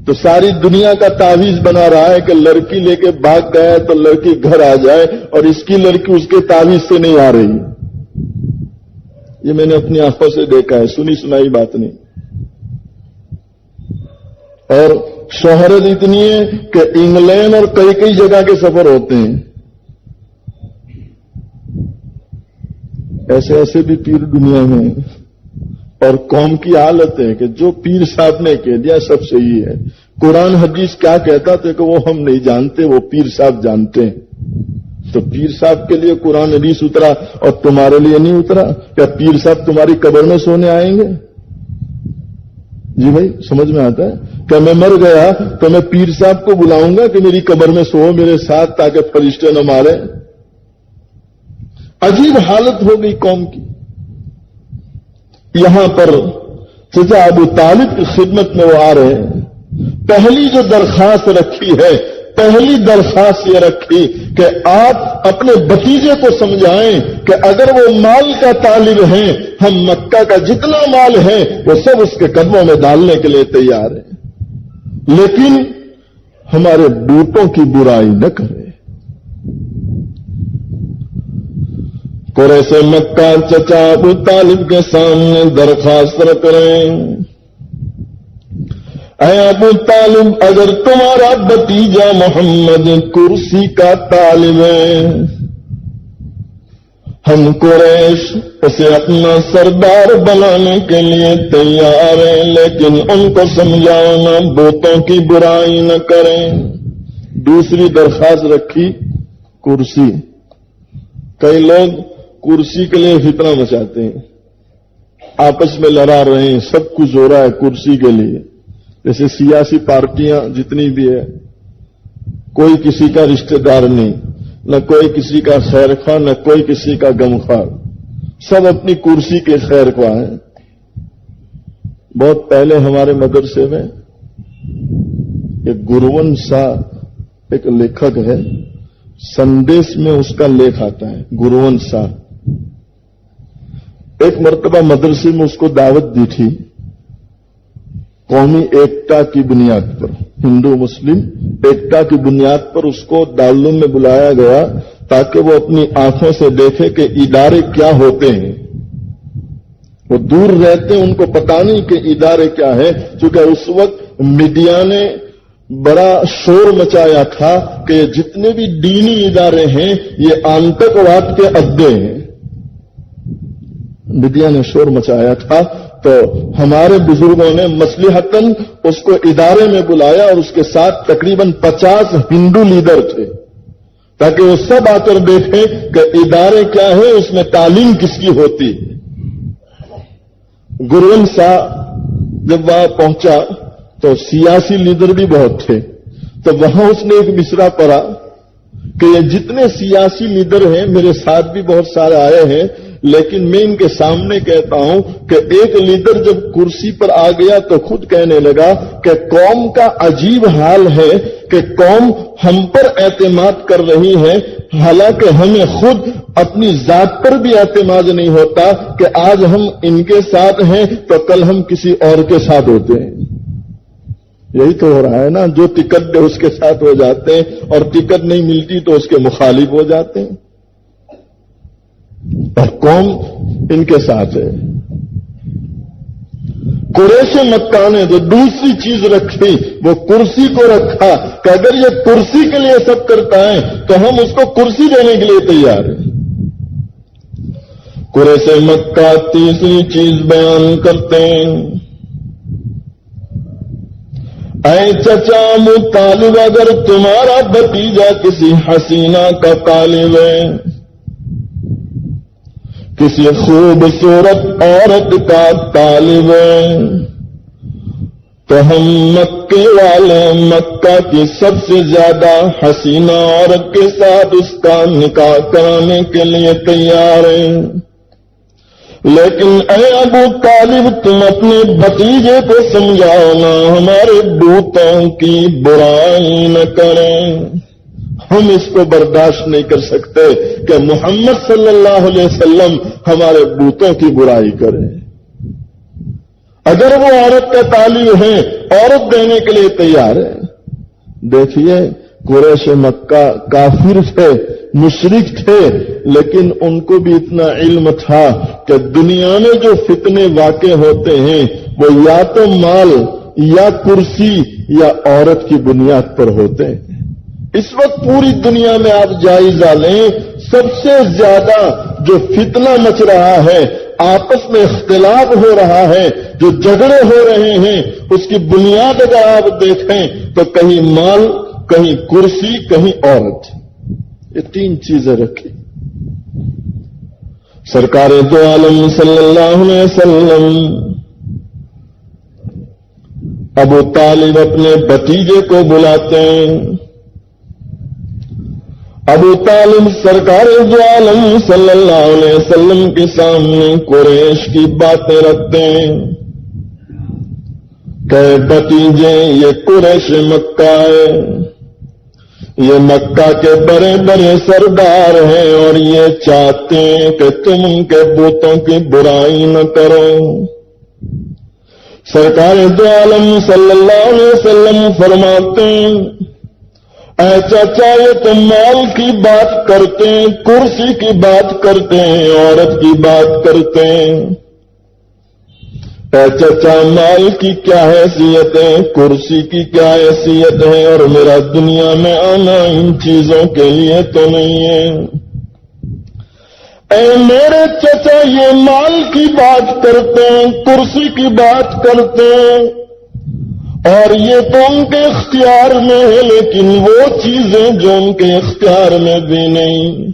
تو ساری دنیا کا تعویذ بنا رہا ہے کہ لڑکی لے کے بھاگ گیا تو لڑکی گھر آ جائے، اور اس کی لڑکی اس کے تعویذ سے نہیں آ رہی. یہ میں نے اپنی آنکھوں سے دیکھا ہے، سنی سنائی بات نہیں. اور شہرت اتنی ہے کہ انگلینڈ اور کئی کئی جگہ کے سفر ہوتے ہیں. ایسے ایسے بھی پیر دنیا میں، اور قوم کی حالت ہے کہ جو پیر صاحب نے کہہ دیا سب صحیح ہے. قرآن حدیث کیا کہتا تھا کہ وہ ہم نہیں جانتے، وہ پیر صاحب جانتے ہیں. تو پیر صاحب کے لیے قرآن حدیث اترا اور تمہارے لیے نہیں اترا؟ کیا پیر صاحب تمہاری قبر میں سونے آئیں گے؟ جی بھائی سمجھ میں آتا ہے؟ کہ میں مر گیا تو میں پیر صاحب کو بلاؤں گا کہ میری قبر میں سو میرے ساتھ تاکہ فرشتے نہ مارے؟ عجیب حالت ہو گئی قوم کی. یہاں پر چچا ابو طالب کی خدمت میں وہ آ رہے ہیں. پہلی جو درخواست رکھی ہے پہلی درخواست یہ رکھی کہ آپ اپنے بھتیجے کو سمجھائیں کہ اگر وہ مال کا طالب ہیں، ہم مکہ کا جتنا مال ہے وہ سب اس کے قدموں میں ڈالنے کے لیے تیار ہیں، لیکن ہمارے بوتوں کی برائی نہ کریں۔ قریش مکہ چچا ابو طالب کے سامنے درخواست رکھ رہے ہیں، اے ابو طالب، اگر تمہارا بھتیجا محمد کرسی کا طالب ہے، ہم قریش اسے اپنا سردار بنانے کے لیے تیار ہیں، لیکن ان کو سمجھانا بتوں کی برائی نہ کریں۔ دوسری درخواست رکھی کرسی۔ کئی لوگ کرسی کے لیے فتنہ مچاتے ہیں، آپس میں لڑا رہے ہیں، سب کچھ ہو رہا ہے کرسی کے لیے۔ جیسے سیاسی پارٹیاں جتنی بھی ہے، کوئی کسی کا رشتہ دار نہیں، نہ کوئی کسی کا خیر خواہ، نہ کوئی کسی کا غم خواہ، سب اپنی کرسی کے خیر خواہ ہیں۔ بہت پہلے ہمارے مدرسے میں ایک گروون سا ایک لیکھک ہے، سندیش میں اس کا لیکھ آتا ہے، گروون سا۔ ایک مرتبہ مدرسے میں اس کو دعوت دی تھی، قومی ایکتا کی بنیاد پر، ہندو مسلم ایکتا کی بنیاد پر اس کو دارالعلوم میں بلایا گیا تاکہ وہ اپنی آنکھوں سے دیکھے کہ ادارے کیا ہوتے ہیں۔ وہ دور رہتے ہیں، ان کو پتہ نہیں کہ ادارے کیا ہے، کیونکہ اس وقت میڈیا نے بڑا شور مچایا تھا کہ جتنے بھی دینی ادارے ہیں یہ آتنکواد کے اڈے ہیں۔ میڈیا نے شور مچایا تھا تو ہمارے بزرگوں نے مصلحتاً اس کو ادارے میں بلایا اور اس کے ساتھ تقریباً 50 ہندو لیڈر تھے تاکہ وہ سب آ کر دیکھیں کہ ادارے کیا ہے، اس میں تعلیم کس کی ہوتی ہے۔ گروون صاحب جب وہاں پہنچا تو سیاسی لیڈر بھی بہت تھے، تو وہاں اس نے ایک مصرع پڑھا کہ یہ جتنے سیاسی لیڈر ہیں میرے ساتھ بھی بہت سارے آئے ہیں، لیکن میں ان کے سامنے کہتا ہوں کہ ایک لیڈر جب کرسی پر آ گیا تو خود کہنے لگا کہ قوم کا عجیب حال ہے کہ قوم ہم پر اعتماد کر رہی ہے، حالانکہ ہمیں خود اپنی ذات پر بھی اعتماد نہیں ہوتا کہ آج ہم ان کے ساتھ ہیں تو کل ہم کسی اور کے ساتھ ہوتے ہیں۔ یہی تو ہو رہا ہے نا، جو ٹکٹ دے اس کے ساتھ ہو جاتے ہیں اور ٹکٹ نہیں ملتی تو اس کے مخالف ہو جاتے ہیں، اور قوم ان کے ساتھ ہے۔ قریش مکہ نے جو دوسری چیز رکھی وہ کرسی کو رکھا کہ اگر یہ کرسی کے لیے سب کرتا ہے تو ہم اس کو کرسی دینے کے لیے تیار ہیں۔ قریش مکہ تیسری چیز بیان کرتے ہیں، اے چچا ابو طالب، اگر تمہارا بھتیجا کسی حسینہ کا طالب ہے، کسی خوبصورت عورت کا طالب ہے، تو ہم مکے والے مکہ کی سب سے زیادہ حسینہ عورت کے ساتھ اس کا نکاح کرانے کے لیے تیار ہیں، لیکن اے ابو طالب تم اپنے بھتیجے کو سمجھاؤ نا، ہمارے بتوں کی برائی نہ کریں۔ ہم اس کو برداشت نہیں کر سکتے کہ محمد صلی اللہ علیہ وسلم ہمارے بتوں کی برائی کریں۔ اگر وہ عورت کا طالب ہے، عورت دینے کے لیے تیار ہے۔ دیکھیے قریش مکہ کافر تھے، مشرک تھے، لیکن ان کو بھی اتنا علم تھا کہ دنیا میں جو فتنے واقع ہوتے ہیں وہ یا تو مال یا کرسی یا عورت کی بنیاد پر ہوتے ہیں۔ اس وقت پوری دنیا میں آپ جائزہ لیں، سب سے زیادہ جو فتنہ مچ رہا ہے، آپس میں اختلاف ہو رہا ہے، جو جھگڑے ہو رہے ہیں، اس کی بنیاد اگر آپ دیکھیں تو کہیں مال، کہیں کرسی، کہیں عورت، یہ تین چیزیں رکھی۔ سرکار دو عالم صلی اللہ علیہ وسلم ابو طالب اپنے بھتیجے کو بلاتے ہیں۔ ابو طالب سرکار دو عالم صلی اللہ علیہ وسلم کے سامنے قریش کی باتیں رکھتے ہیں کہ بھتیجے یہ قریش مکہ ہے، یہ مکہ کے بڑے بڑے سردار ہیں اور یہ چاہتے ہیں کہ تم ان کے بتوں کی برائی نہ کرو۔ سرکار دو عالم صلی اللہ علیہ وسلم فرماتے ہیں، اے چچا یہ تو مال کی بات کرتے ہیں، کرسی کی بات کرتے ہیں، عورت کی بات کرتے ہیں۔ اے چچا مال کی کیا حیثیت ہے، کرسی کی کیا حیثیت ہے، اور میرا دنیا میں آنا ان چیزوں کے لیے تو نہیں ہے۔ اے میرے چچا یہ مال کی بات کرتے ہیں، کرسی کی بات کرتے ہیں، اور یہ تو ان کے اختیار میں ہے، لیکن وہ چیزیں جو ان کے اختیار میں بھی نہیں،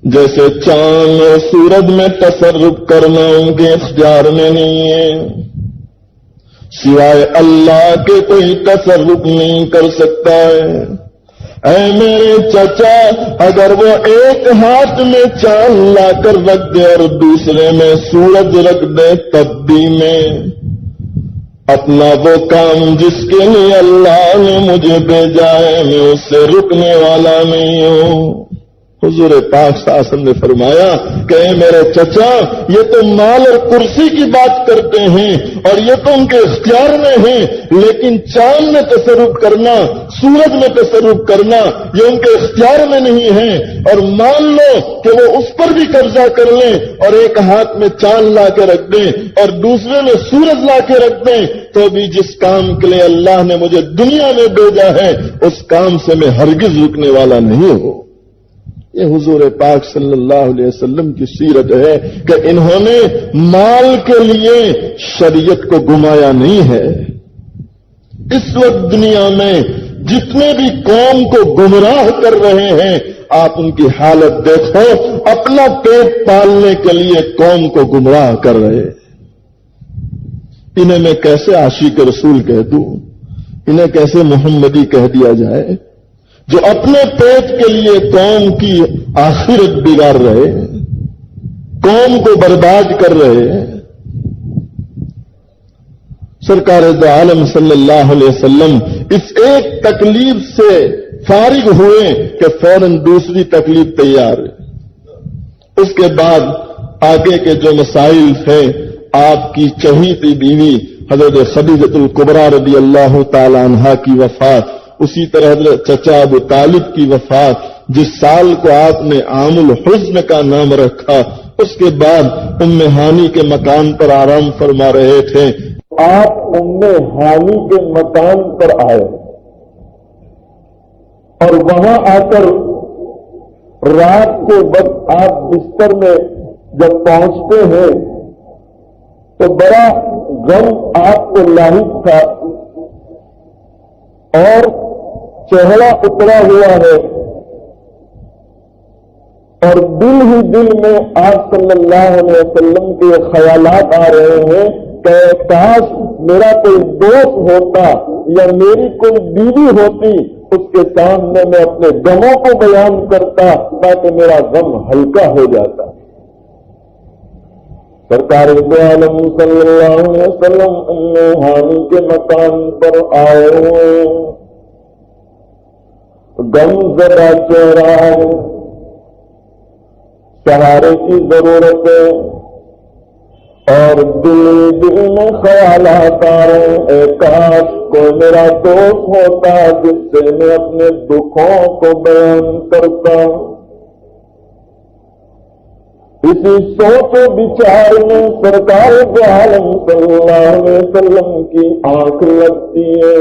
جیسے چاند اور سورج میں تصرف کرنا ان کے اختیار میں نہیں ہے، سوائے اللہ کے کوئی تصرف نہیں کر سکتا ہے۔ اے میرے چچا اگر وہ ایک ہاتھ میں چاند لا کر رکھ دے اور دوسرے میں سورج رکھ دے، تب بھی میں اپنا وہ کام جس کے لیے اللہ نے مجھے بھیجا ہے میں اس سے رکنے والا نہیں ہوں۔ حضور پاک صلی اللہ علیہ وسلم نے فرمایا کہ اے میرے چچا یہ تو مال اور کرسی کی بات کرتے ہیں اور یہ تو ان کے اختیار میں ہیں، لیکن چاند میں تصرف کرنا، سورج میں تصرف کرنا یہ ان کے اختیار میں نہیں ہے، اور مان لو کہ وہ اس پر بھی قبضہ کر لیں اور ایک ہاتھ میں چاند لا کے رکھ دیں اور دوسرے میں سورج لا کے رکھ دیں، تو بھی جس کام کے لیے اللہ نے مجھے دنیا میں بھیجا ہے اس کام سے میں ہرگز رکنے والا نہیں ہوں۔ یہ حضور پاک صلی اللہ علیہ وسلم کی سیرت ہے کہ انہوں نے مال کے لیے شریعت کو گمایا نہیں ہے۔ اس وقت دنیا میں جتنے بھی قوم کو گمراہ کر رہے ہیں آپ ان کی حالت دیکھو، اپنا پیٹ پالنے کے لیے قوم کو گمراہ کر رہے ہیں۔ انہیں میں کیسے عاشق رسول کہہ دوں، انہیں کیسے محمدی کہہ دیا جائے جو اپنے پیٹ کے لیے قوم کی آخرت بگاڑ رہے ہیں، قوم کو برباد کر رہے ہیں۔ سرکار دو عالم صلی اللہ علیہ وسلم اس ایک تکلیف سے فارغ ہوئے کہ فوراً دوسری تکلیف تیار ہے۔ اس کے بعد آگے کے جو مسائل تھے، آپ کی چہیتی بیوی حضرت خدیجہ الکبریٰ رضی اللہ تعالی عنہا کی وفات، اسی طرح حضرت چچا ابو طالب کی وفات جس سال کو آپ نے عام الحزن کا نام رکھا، اس کے بعد ام ہانی کے مکان پر آرام فرما رہے تھے۔ آپ ام ہانی کے مکان پر آئے اور وہاں آ کر رات کے وقت آپ بستر میں جب پہنچتے ہیں تو بڑا غم آپ کو لاحق تھا اور چہرہ اترا ہوا ہے، اور دل ہی دل میں آپ صلی اللہ علیہ وسلم کے خیالات آ رہے ہیں کہ کاش میرا کوئی دوست ہوتا یا میری کوئی بیوی ہوتی، اس کے سامنے میں اپنے غموں کو بیان کرتا تاکہ میرا غم ہلکا ہو جاتا۔ سرکار دو عالم صلی اللہ علیہ وسلم ام ہانی کے مکان پر آئے ہوئے، غم زدہ چہرہ ہے، سہارے کی ضرورت ہے، اور دل میں خیالات آ رہے ہیں، اے کاش کوئی میرا دوست ہوتا جس سے میں اپنے دکھوں کو بیان کرتا۔ اسی سوچ و بچار میں سرکار دو عالم صلی اللہ علیہ وسلم کی آنکھ لگتی ہے۔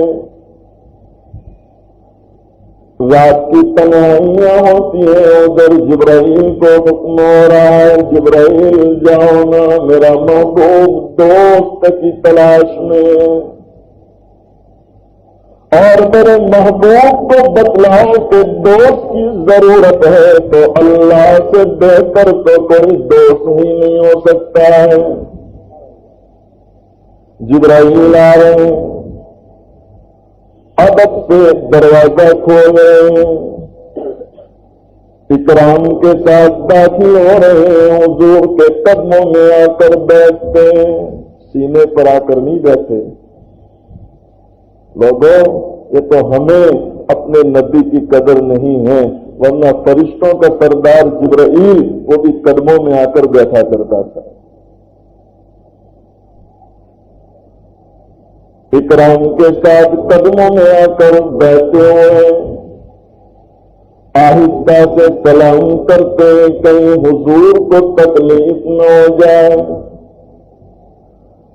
رات کی تنہائیاں ہوتی ہیں، ادھر جبرائیل کو حکم ہو رہا ہے، جبرائیل جاؤ نا میرا محبوب دوست کی تلاش میں، اور میرے محبوب کو بتلاؤ کہ دوست کی ضرورت ہے تو اللہ سے بہتر تو کوئی دوست ہی نہیں ہو سکتا ہے۔ جبرائیل آ رہے ہیں، ادب سے دروازہ کھولے، اکرام کے ساتھ داخل ہو رہے ہیں، حضور کے قدموں میں آ کر بیٹھتے ہیں، سینے پر آ کر نہیں بیٹھے۔ لوگوں یہ تو ہمیں اپنے نبی کی قدر نہیں ہے، ورنہ فرشتوں کا سردار جبرائیل وہ بھی قدموں میں آ کر بیٹھا کرتا تھا۔ اکرام کے ساتھ قدموں میں آ کر بیٹھے ہوئے آہستہ سے سلام کرتے کہیں حضور کو تکلیف نہ ہو جائے۔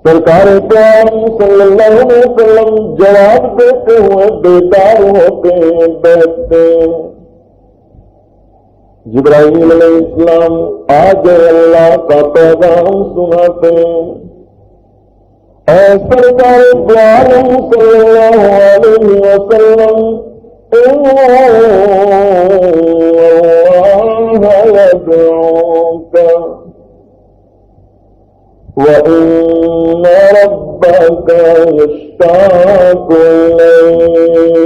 سرکار اکرام صلی اللہ علیہ وسلم جواب دیتے ہوئے بیدار ہوتے بیٹھتے، جبرائیل علیہ السلام آج اللہ کا پیغام سناتے، اے سرکار عالم صلی اللہ علیہ وسلم اللہ يدعوك وإن ربك يشتاق إليك۔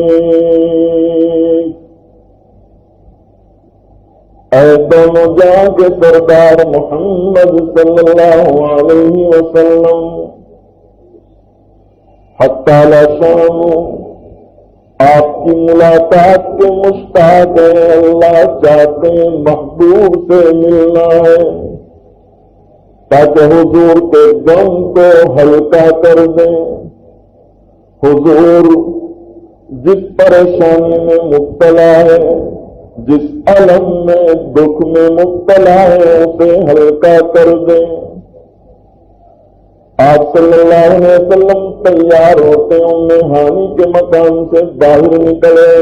اے دونوں جہاں کے سردار محمد صلی اللہ علیہ وسلم، حتی لا شام آپ کی ملاقات کے مشتاق ہیں، اللہ چاہتے ہیں محبوب سے ملنا ہے تاکہ حضور کے غم کو ہلکا کر دیں۔ حضور جس پریشانی میں مبتلا ہے، جس الم میں دکھ میں مبتلا ہے، اسے ہلکا کر دیں۔ آپ صلی اللہ علیہ وسلم تیار ہوتے ام ہانی کے مکان سے باہر نکلے،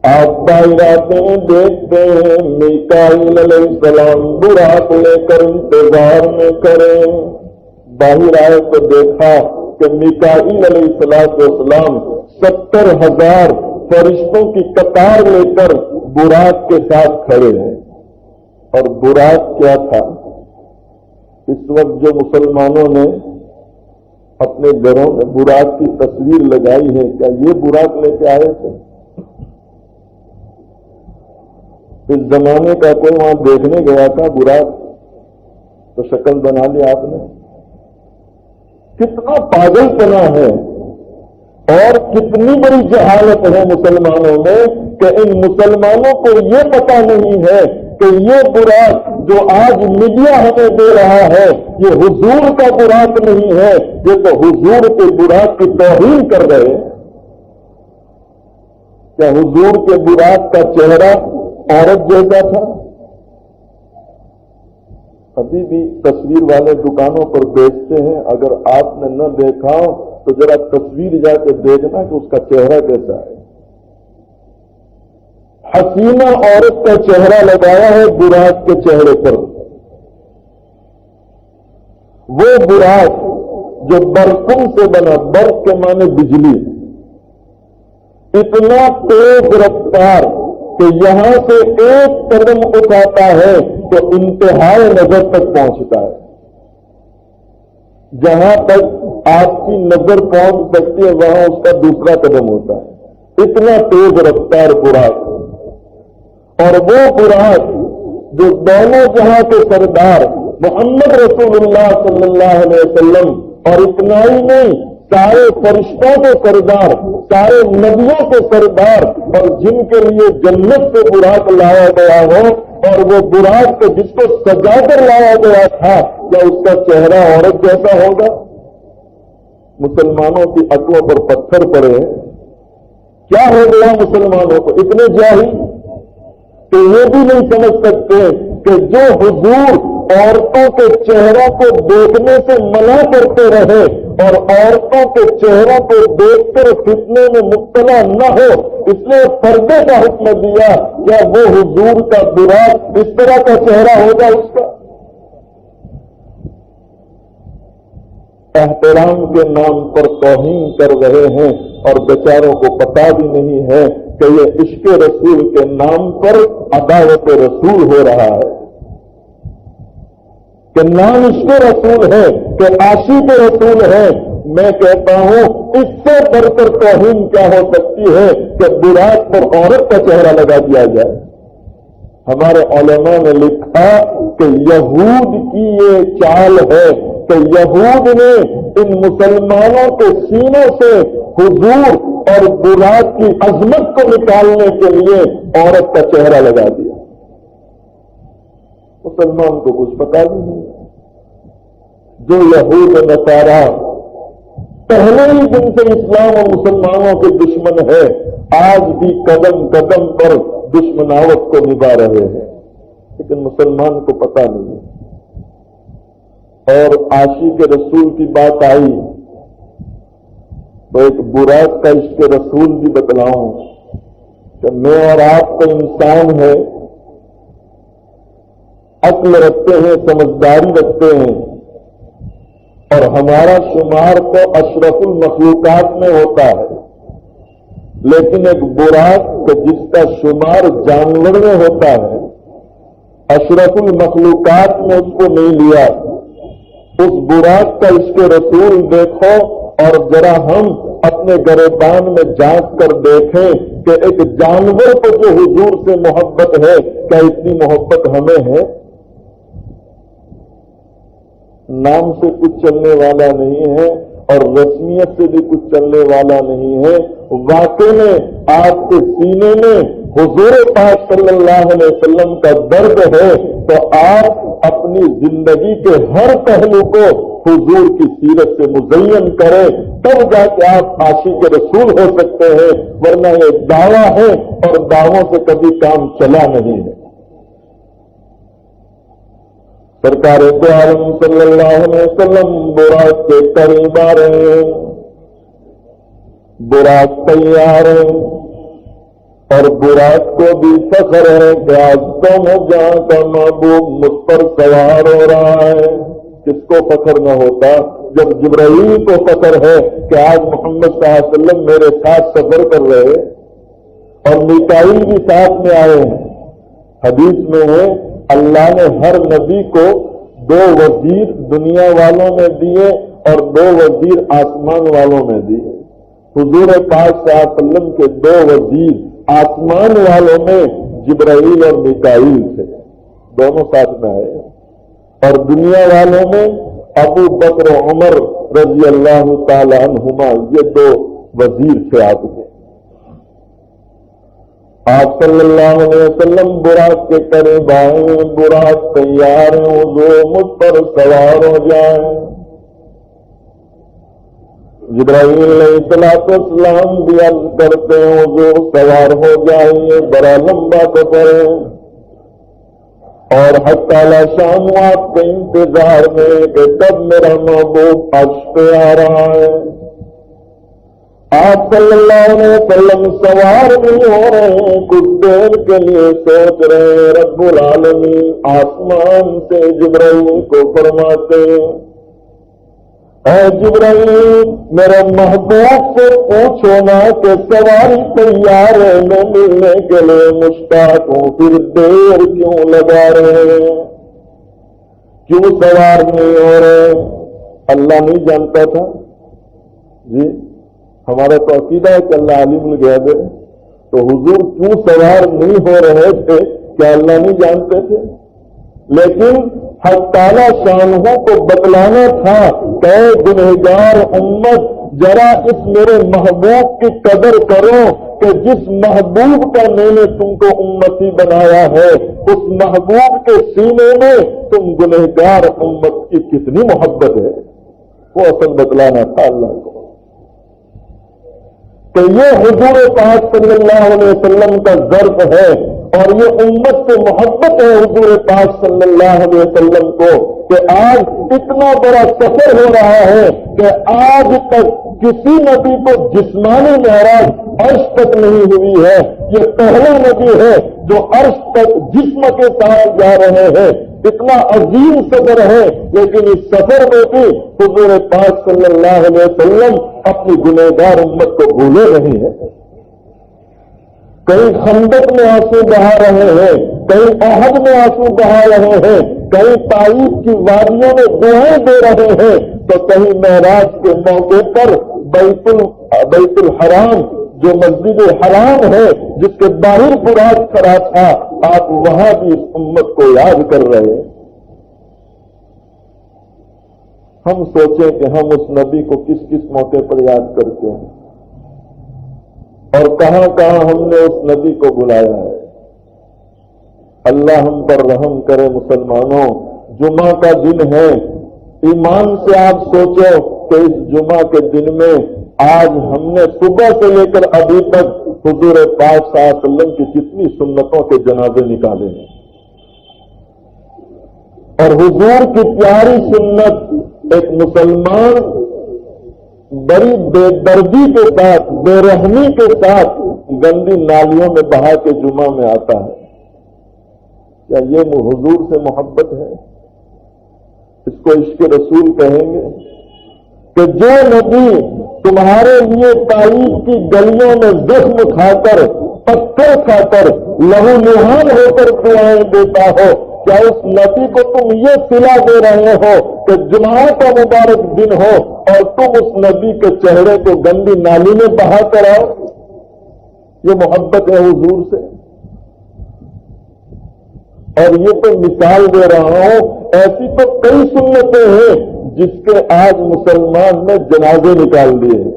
آپ باہر آتے ہیں، دیکھتے ہیں میکائیل علیہ السلام براق لے کر انتظار میں کرے۔ باہر آئے تو دیکھا کہ میکائیل علیہ السلام 70,000 فرشتوں کی قطار لے کر براق کے ساتھ کھڑے ہیں۔ اور براق کیا تھا؟ اس وقت جو مسلمانوں نے اپنے گھروں میں براق کی تصویر لگائی ہے، کیا یہ براق لے کے آئے تھے؟ اس زمانے کا کوئی وہاں دیکھنے گیا تھا براق تو شکل بنا لی آپ نے؟ کتنا پاگل پنا ہے اور کتنی بڑی جہالت ہے مسلمانوں میں کہ ان مسلمانوں کو یہ پتہ نہیں ہے کہ یہ براق جو آج میڈیا ہمیں دے رہا ہے یہ حضور کا براق نہیں ہے، یہ تو حضور کے براق کی توہین کر رہے ہیں۔ کیا حضور کے براق کا چہرہ عورت جیسا تھا؟ ابھی بھی تصویر والے دکانوں پر بیچتے ہیں، اگر آپ نے نہ دیکھا ہو تو ذرا تصویر جا کے دیکھنا کہ اس کا چہرہ کیسا ہے۔ حسینہ عورت کا چہرہ لگایا ہے براق کے چہرے پر، وہ براق جو برقن سے بنا، برق کے معنی بجلی، اتنا تیز رفتار کہ یہاں سے ایک قدم اٹھاتا ہے تو انتہائی نظر تک پہنچتا ہے، جہاں تک آپ کی نظر پہنچ سکتی ہے وہاں اس کا دوسرا قدم ہوتا ہے، اتنا تیز رفتار براق۔ اور وہ براق جو دونوں جہاں کے سردار محمد رسول اللہ صلی اللہ علیہ وسلم، اور اتنا ہی نہیں سارے فرشتوں کے سردار، سارے نبیوں کے سردار، اور جن کے لیے جنت سے براق لایا گیا ہو، اور وہ براق کو جس کو سجا کر لایا گیا تھا، کیا اس کا چہرہ عورت جیسا ہوگا؟ مسلمانوں کی عقلوں پر پتھر پڑے ہیں۔ کیا ہو گیا مسلمانوں کو؟ اتنے جاہل کہ یہ بھی نہیں سمجھ سکتے کہ جو حضور عورتوں کے چہروں کو دیکھنے سے منع کرتے رہے اور عورتوں کے چہروں کو دیکھ کر فتنے میں مبتلا نہ ہو اس لیے پردے کا حکم دیا، کیا وہ حضور کا براق اس طرح کا چہرہ ہوگا؟ اس کا احترام کے نام پر توہین کر رہے ہیں اور بیچاروں کو پتہ بھی نہیں ہے کہ یہ عشق رسول کے نام پر عداوت رسول ہو رہا ہے، کہ نام عشق رسول ہے، کہ عاشق رسول ہے۔ میں کہتا ہوں اس سے بڑھ کر توہین کیا ہو سکتی ہے کہ براق پر عورت کا چہرہ لگا دیا جائے۔ ہمارے علماء نے لکھا کہ یہود کی یہ چال ہے کہ یہود نے ان مسلمانوں کے سینوں سے حضور اور براق کی عظمت کو نکالنے کے لیے عورت کا چہرہ لگا دیا. مسلمان کو کچھ پتا بھی نہیں. جو یہود نصارا پہلے ہی دن سے اسلام اور مسلمانوں کے دشمن ہے، آج بھی قدم قدم پر دشمناوت کو نبھا رہے ہیں، لیکن مسلمان کو پتا نہیں ہے. اور عاشق رسول کی بات آئی تو ایک براق کا عشق رسول بھی بتلاؤں کہ میں اور آپ تو انسان ہے، عقل رکھتے ہیں، سمجھداری رکھتے ہیں، اور ہمارا شمار تو اشرف المخلوقات میں ہوتا ہے، لیکن ایک براق جس کا شمار جانور میں ہوتا ہے، اشرف المخلوقات میں اس کو نہیں لیا. اس براق کا عشق رسول دیکھو اور ذرا ہم اپنے گریبان میں جھانک کر دیکھیں کہ ایک جانور کو جو حضور سے محبت ہے، کیا اتنی محبت ہمیں ہے؟ نام سے کچھ چلنے والا نہیں ہے اور رسمیت سے بھی کچھ چلنے والا نہیں ہے. واقعی میں آپ کے سینے میں حضور پاک صلی اللہ علیہ وسلم کا درد ہے تو آپ اپنی زندگی کے ہر پہلو کو حضور کی سیرت سے مزین کریں، تب جا کے آپ عاشق رسول ہو سکتے ہیں، ورنہ یہ دعویٰ ہے اور دعووں سے کبھی کام چلا نہیں ہے. سرکار دو عالم صلی اللہ علیہ وسلم براق کے قریب آ رہے ہیں، براق تیار ہیں، اور براق کو بھی فخر ہے کہ آج تو میں جہاں کا محبوب مجھ پر سوار ہو رہا ہے. کس کو فخر نہ ہوتا جب جبرائیل کو فخر ہے کہ آج محمد صلی اللہ علیہ وسلم میرے ساتھ سفر کر رہے، اور میکائیل بھی ساتھ میں آئے ہیں. حدیث میں ہے اللہ نے ہر نبی کو 2 وزیر دنیا والوں میں دیے اور 2 وزیر آسمان والوں میں دیے. حضور پاک صلی اللہ علیہ وسلم کے 2 وزیر آسمان والوں میں جبرائیل اور میکائیل تھے، دونوں ساتھ میں آئے، اور دنیا والوں میں ابو بکر و عمر رضی اللہ تعالی عنہما، یہ 2 وزیر تھے آپ کے. آپ صلی اللہ علیہ وسلم براق کے قریب آئے، براق تیار ہیں، حضور مجھ پر سوار ہو جائیں. جبرائیل علیہ السلام بھی عرض کرتے ہیں حضور سوار ہو جائیے، بڑا لمبا سفر ہے، اور حق تعالی شام آپ کے انتظار میں کہ کب میرا محبوب عرش پہ آ رہا ہے. آپ صلی اللہ علیہ وسلم سوار نہیں ہو رہے ہیں، کچھ دیر کے لیے سوچ رہے ہیں. رب العالمین آسمان سے جبرائیل کو فرماتے ہیں اے جبرائیل میرے محبوب سے پوچھو نا کہ سواری تیار ہے، میں ملنے کے لیے مشتاق ہوں، پھر دیر کیوں لگا رہے ہیں، کیوں سوار نہیں ہو رہے؟ اللہ نہیں جانتا تھا؟ جی ہمارا تو عقیدہ ہے کہ اللہ علیم الغیب ہے، تو حضور کیوں سوار نہیں ہو رہے تھے؟ کیا اللہ نہیں جانتے تھے؟ لیکن حق تعالی شانہوں کو بتلانا تھا کہ گنہگار امت ذرا اس میرے محبوب کی قدر کرو کہ جس محبوب کا میں نے تم کو امتی بنایا ہے، اس محبوب کے سینے میں تم گنہگار امت کی کتنی محبت ہے، وہ اصل بتلانا تھا اللہ کو. تو یہ حضور پاک صلی اللہ علیہ وسلم کا ظرف ہے، اور یہ امت سے محبت ہے حضور پاک صلی اللہ علیہ وسلم کو کہ آج اتنا بڑا سفر ہو رہا ہے کہ آج تک کسی نبی کو جسمانی معراج عرش تک نہیں ہوئی ہے. یہ پہلا نبی ہے جو عرش تک جسم کے ساتھ جا رہے ہیں. اتنا عظیم سفر ہے، لیکن اس سفر میں بھی حضور پاک صلی اللہ علیہ وسلم اپنی گنہگار امت کو بھولے نہیں ہیں. کہیں خندق میں آنسو بہا رہے ہیں، کہیں احد میں آنسو بہا رہے ہیں، کہیں طائف کی وادیوں میں دعائیں دے رہے ہیں، تو کہیں معراج کے موقع پر بیت الحرام جو مسجد حرام ہے جس کے باہر براق کھڑا تھا، آپ وہاں بھی اس امت کو یاد کر رہے ہیں. ہم سوچیں کہ ہم اس نبی کو کس کس موقع پر یاد کرتے ہیں. اور کہاں کہاں ہم نے اس نبی کو بلایا ہے۔ اللہ ہم پر رحم کرے مسلمانوں، جمعہ کا دن ہے، ایمان سے آپ سوچو کہ اس جمعہ کے دن میں آج ہم نے صبح سے لے کر ابھی تک حضور پاک صلی اللہ علیہ وسلم کی کتنی سنتوں کے جنازے نکالے ہیں، اور حضور کی پیاری سنت ایک مسلمان بڑی بے دردی کے ساتھ، بے رحمی کے ساتھ گندی نالیوں میں بہا کے جمعہ میں آتا ہے۔ کیا یہ حضور سے محبت ہے؟ اس کو عشق رسول کہیں گے کہ جو نبی تمہارے لیے طائف کی گلیوں میں زخم کھا کر، پتھر کھا کر، لہو لہان ہو کر دعائیں دیتا ہو، کیا اس نبی کو تم یہ صلہ دے رہے ہو کہ جمعہ کا مبارک دن ہو اور تم اس نبی کے چہرے کو گندی نالی میں بہا کر آؤ؟ یہ محبت ہے حضور سے؟ اور یہ تو مثال دے رہا ہوں، ایسی تو کئی سنتیں ہیں جس کے آج مسلمان نے جنازے نکال دیے ہیں۔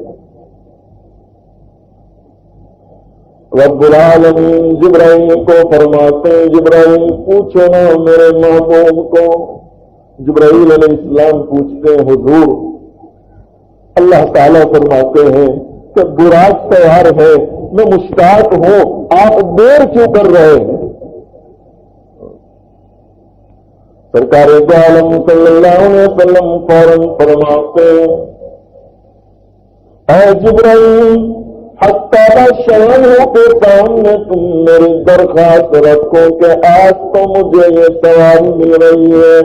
رب العالمین جبرائیل کو فرماتے ہیں، جبرائیل پوچھو نا میرے محبوب کو۔ جبرائیل علیہ السلام پوچھتے ہیں، حضور اللہ تعالیٰ فرماتے ہیں کہ براق تیار ہے، میں مشتاق ہوں، آپ دیر کیوں کر رہے ہیں؟ سرکار دو عالم صلی اللہ علیہ وسلم فوراً فرماتے ہیں، اے جبرائیل حتی شانوں کے سامنے تم میری درخواست رکھو کہ آج تو مجھے یہ سواری مل رہی ہے،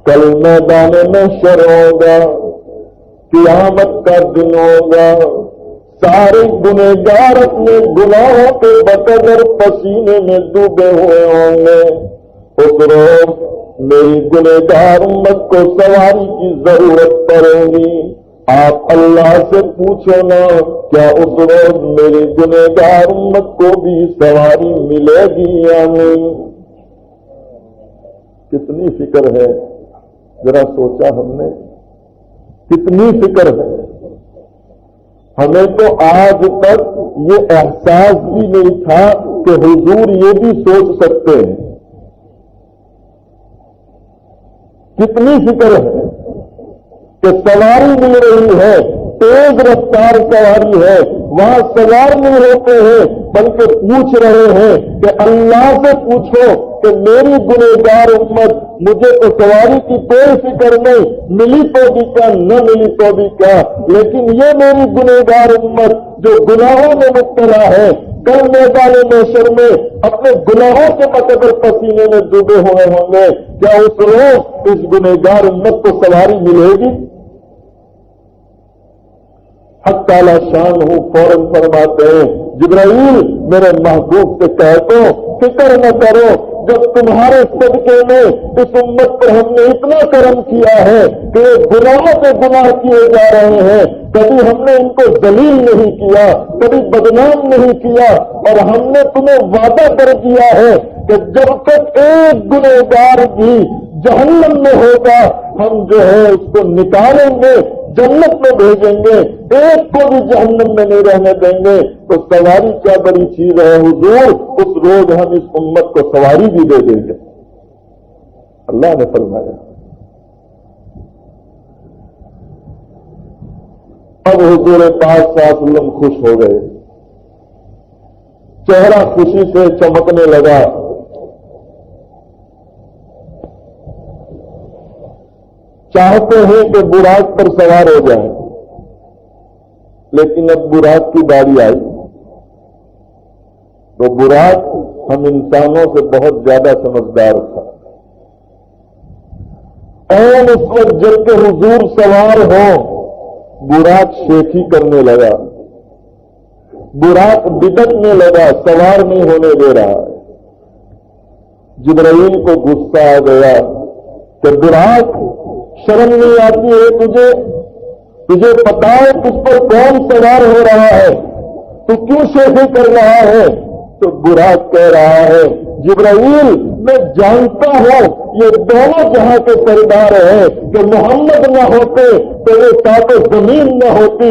کل میدان محشر ہوگا، قیامت کا دن ہوگا، سارے گنہگار اپنے گناہوں کے بقدر پسینے میں ڈوبے ہوئے ہوں گے۔ اس روز میری گنہگار امت کو سواری کی ضرورت پڑے گی۔ آپ اللہ سے پوچھو نا، کیا اس روز میری گنہگار امت کو بھی سواری ملے گی یا نہیں؟ کتنی فکر ہے، ذرا سوچا ہم نے، کتنی فکر ہے۔ ہمیں تو آج تک یہ احساس بھی نہیں تھا کہ حضور یہ بھی سوچ سکتے ہیں۔ کتنی فکر ہے کہ سواری مل رہی ہے، تیز رفتار سواری ہے، وہاں سوار نہیں ہوتے ہیں بلکہ پوچھ رہے ہیں کہ اللہ سے پوچھو کہ میری گنہگار امت، مجھے تو سواری کی کوئی فکر نہیں، ملی تو بھی کیا، نہ ملی تو بھی کیا، لیکن یہ میری گنہگار امت جو گناہوں میں مبتلا ہے، کل میدان محشر میں اپنے گناہوں کے بقدر پسینے میں ڈوبے ہوئے ہوں گے، کیا اس روز اس گنہگار امت کو سواری ملے گی؟ حق تعالی شان ہوں فوراً فرماتے ہیں، جبرائیل میرے محبوب سے کہہ دو فکر نہ کرو، جب تمہارے صدقے میں اس امت پر ہم نے اتنا کرم کیا ہے کہ گناہوں سے گناہ کیے جا رہے ہیں، کبھی ہم نے ان کو ذلیل نہیں کیا، کبھی بدنام نہیں کیا، اور ہم نے تمہیں وعدہ کر دیا ہے کہ جب تک ایک گنہگار بھی جہنم میں ہوگا ہم جو ہے اس کو نکالیں گے، جنت میں بھیجیں گے، ایک کو بھی جہنم میں نہیں رہنے دیں گے۔ تو سواری کیا بڑی چیز ہے حضور، اس روز ہم اس امت کو سواری بھی دے دیں گے، اللہ نے فرمایا۔ اب حضور پاک صلی اللہ علیہ وسلم خوش ہو گئے، چہرہ خوشی سے چمکنے لگا۔ چاہتے ہیں کہ براق پر سوار ہو جائیں، لیکن اب براق کی باری آئی تو براق ہم انسانوں سے بہت زیادہ سمجھدار تھا۔ اور اس وقت جب کہ حضور سوار ہوں، براق شیخی کرنے لگا، براق بگڑنے لگا، سوار نہیں ہونے دے رہا ہے۔ جبرائیل کو غصہ آ گیا کہ براق شرم نہیں آتی ہے تجھے پتا ہے کس پر کون سوار ہو رہا ہے، تو کیوں شیخی کر رہا ہے؟ تو براق کہہ رہا ہے، جبرائیل میں جانتا ہوں یہ دونوں جہاں کے سردار ہیں کہ محمد نہ ہوتے تو یہ ساتھ زمین نہ ہوتی،